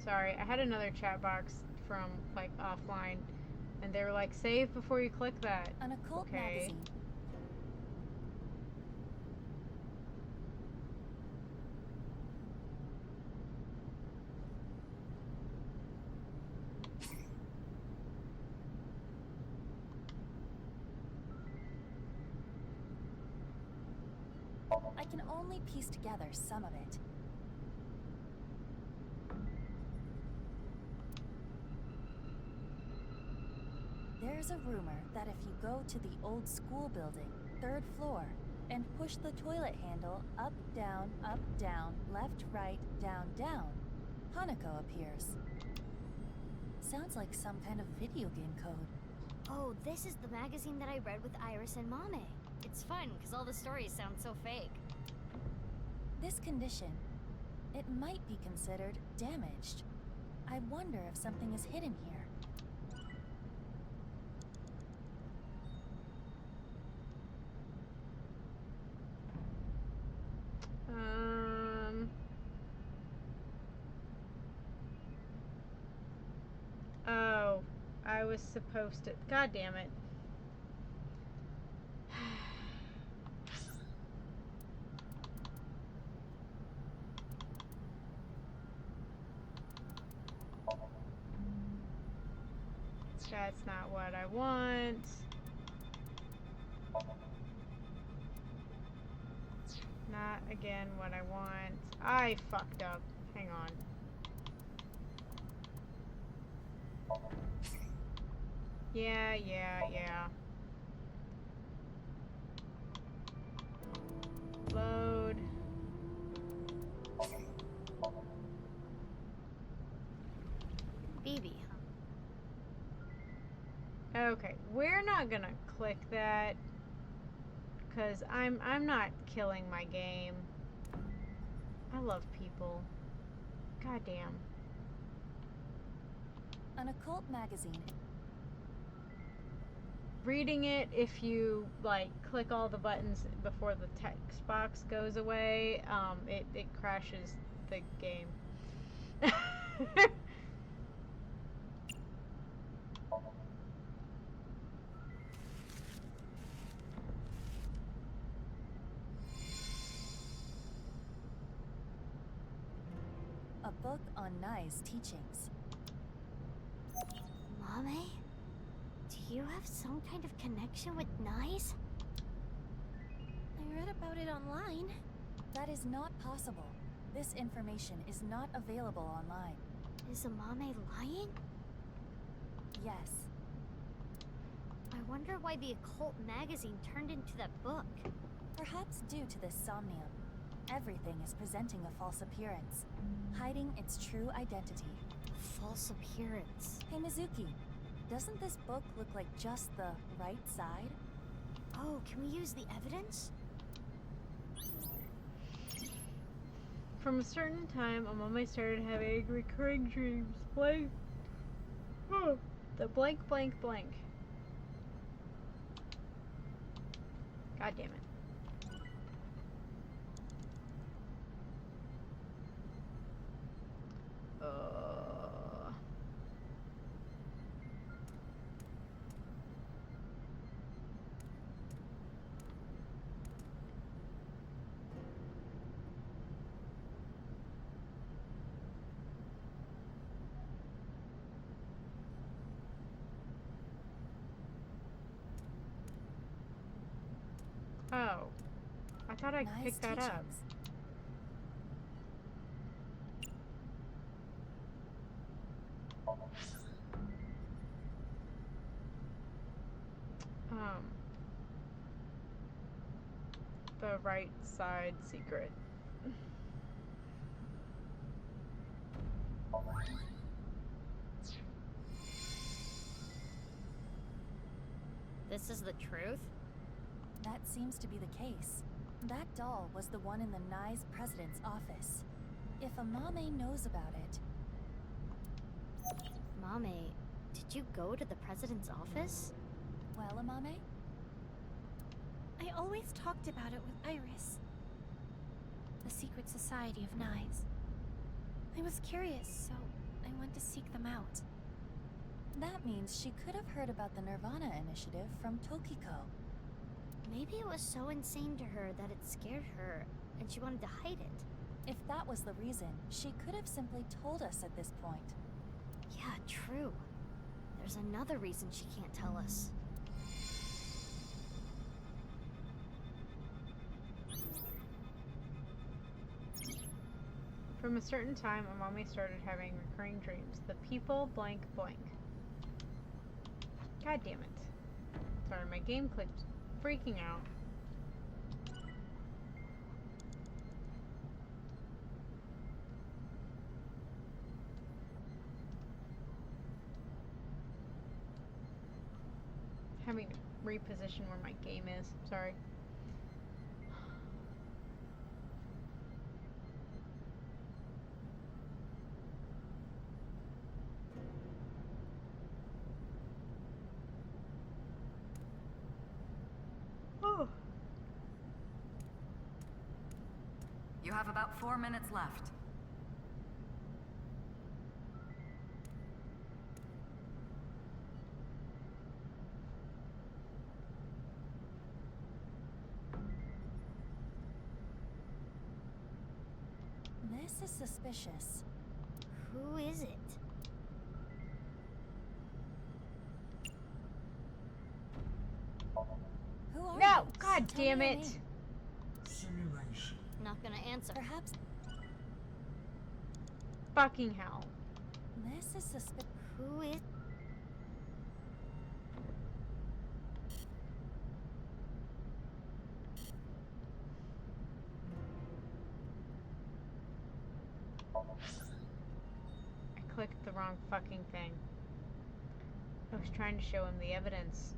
Speaker 1: Sorry, I had another chat box from like offline and they were like, save before you click that.
Speaker 17: An occult magazine. I can only piece together some of it. There's a rumor that if you go to the old school building, 3rd floor, and push the toilet handle up, down, left, right, down, Hanako appears. Sounds like some kind of video game code.
Speaker 5: Oh, this is the magazine that I read with Iris and Mame. It's fun, because all the stories sound so fake.
Speaker 17: This condition, it might be considered damaged. I wonder if something is hidden here.
Speaker 1: Oh, I was supposed to. God damn it. That's not what I want. Not again what I want. I fucked up. Hang on. Yeah, yeah, yeah. Load.
Speaker 5: BB.
Speaker 1: Okay, we're not gonna click that because I'm not killing my game. I love people. Goddamn.
Speaker 17: An occult magazine.
Speaker 1: Reading it, if you like click all the buttons before the text box goes away, it crashes the game.
Speaker 17: A book on Nai's teachings.
Speaker 5: Mame? Do you have some kind of connection with Nice?
Speaker 13: I read about it online.
Speaker 17: That is not possible. This information is not available online.
Speaker 5: Is Mame lying?
Speaker 17: Yes.
Speaker 5: I wonder why the occult magazine turned into that book.
Speaker 17: Perhaps due to this Somnium. Everything is presenting a false appearance, hiding its true identity.
Speaker 5: False appearance.
Speaker 17: Hey Mizuki, doesn't this book look like just the right side?
Speaker 5: Oh, can we use the evidence?
Speaker 1: From a certain time, Amame started having recurring dreams. Blank. The blank, blank, blank. God damn it. Oh. I thought I
Speaker 17: Nice
Speaker 1: picked that up.
Speaker 17: teachings.
Speaker 1: The right side secret.
Speaker 5: This is the truth?
Speaker 17: That seems to be the case. That doll was the one in the Nai's president's office. If Amame knows about it...
Speaker 5: Mame, did you go to the president's office?
Speaker 17: Well, Amame?
Speaker 13: I always talked about it with Iris. The secret society of Knives. I was curious, so I went to seek them out.
Speaker 17: That means she could have heard about the Nirvana initiative from Tokiko.
Speaker 5: Maybe it was so insane to her that it scared her, and she wanted to hide it.
Speaker 17: If that was the reason, she could have simply told us at this point.
Speaker 5: Yeah, true. There's another reason she can't tell us.
Speaker 1: From a certain time, Amame started having recurring dreams. The people blank blank. God damn it. Sorry, my game clicked freaking out. Having to reposition where my game is. Sorry. Oh.
Speaker 18: You have about 4 minutes left.
Speaker 17: This is suspicious.
Speaker 5: Who is it?
Speaker 17: Who are
Speaker 1: No!
Speaker 17: you?
Speaker 1: God
Speaker 17: Tell
Speaker 1: damn
Speaker 17: me your
Speaker 1: it!
Speaker 17: name.
Speaker 9: Simulation.
Speaker 5: Not gonna answer.
Speaker 17: Perhaps
Speaker 1: Fucking hell.
Speaker 17: this is suspicious.
Speaker 5: Who is...
Speaker 1: I clicked the wrong fucking thing. I was trying to show him the evidence.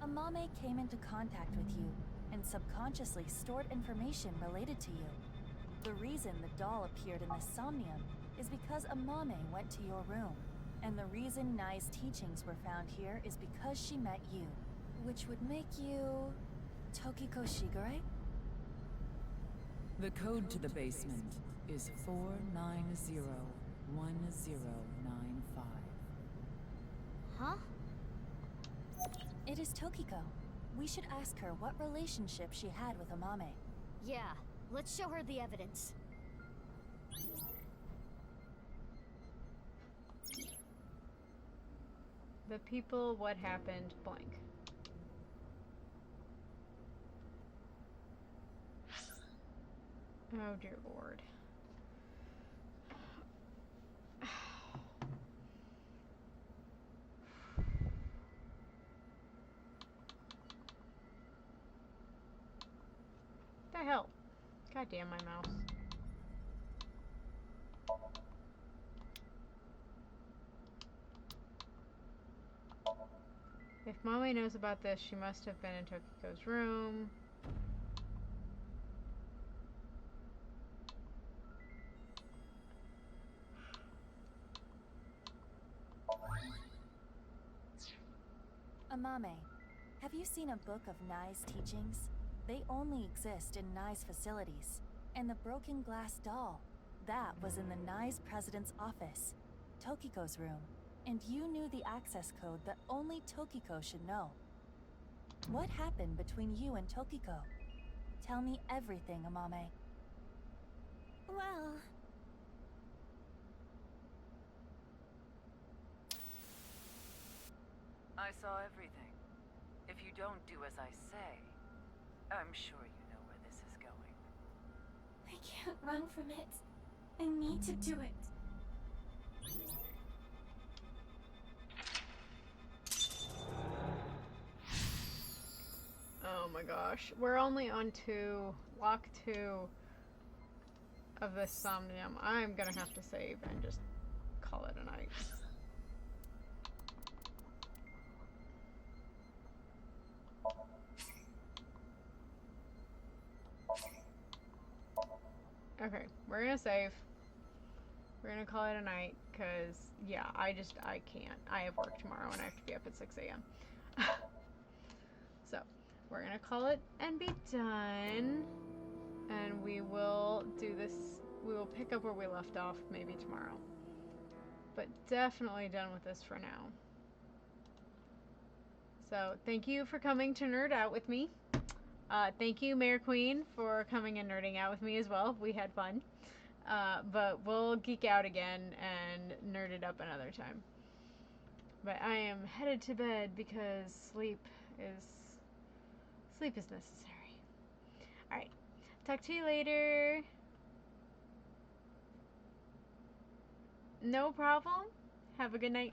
Speaker 17: Amame came into contact with you and subconsciously stored information related to you. The reason the doll appeared in the Somnium is because Amame went to your room. And the reason Nai's teachings were found here is because she met you, which would make you Tokiko Shigure?
Speaker 12: The code to the basement is 4901095.
Speaker 5: Huh?
Speaker 17: It is Tokiko. We should ask her what relationship she had with Amame.
Speaker 5: Yeah, let's show her the evidence.
Speaker 1: The people, what happened, blank. Oh dear lord. The hell? God damn my mouse. If Mommy knows about this, she must have been in Tokiko's room.
Speaker 17: Amame, have you seen a book of Nai's teachings? They only exist in Nai's facilities. And the broken glass doll, that was in the Nai's president's office, Tokiko's room. And you knew the access code that only Tokiko should know. What happened between you and Tokiko? Tell me everything, Amame.
Speaker 13: Well...
Speaker 18: I saw everything. If you don't do as I say, I'm sure you know where this is going.
Speaker 13: I can't run from it. I need to do it.
Speaker 1: Oh my gosh. We're only on lock 2 of this Somnium. I'm gonna have to save and just call it a night. Okay, we're gonna save. We're gonna call it a night, because, yeah, I can't. I have work tomorrow and I have to be up at 6 a.m. So, we're gonna call it and be done. And we will do this, we will pick up where we left off maybe tomorrow. But definitely done with this for now. So, thank you for coming to nerd out with me. Thank you, Mayor Queen, for coming and nerding out with me as well. We had fun. But we'll geek out again and nerd it up another time. But I am headed to bed because sleep is necessary. Alright. Talk to you later. No problem. Have a good night.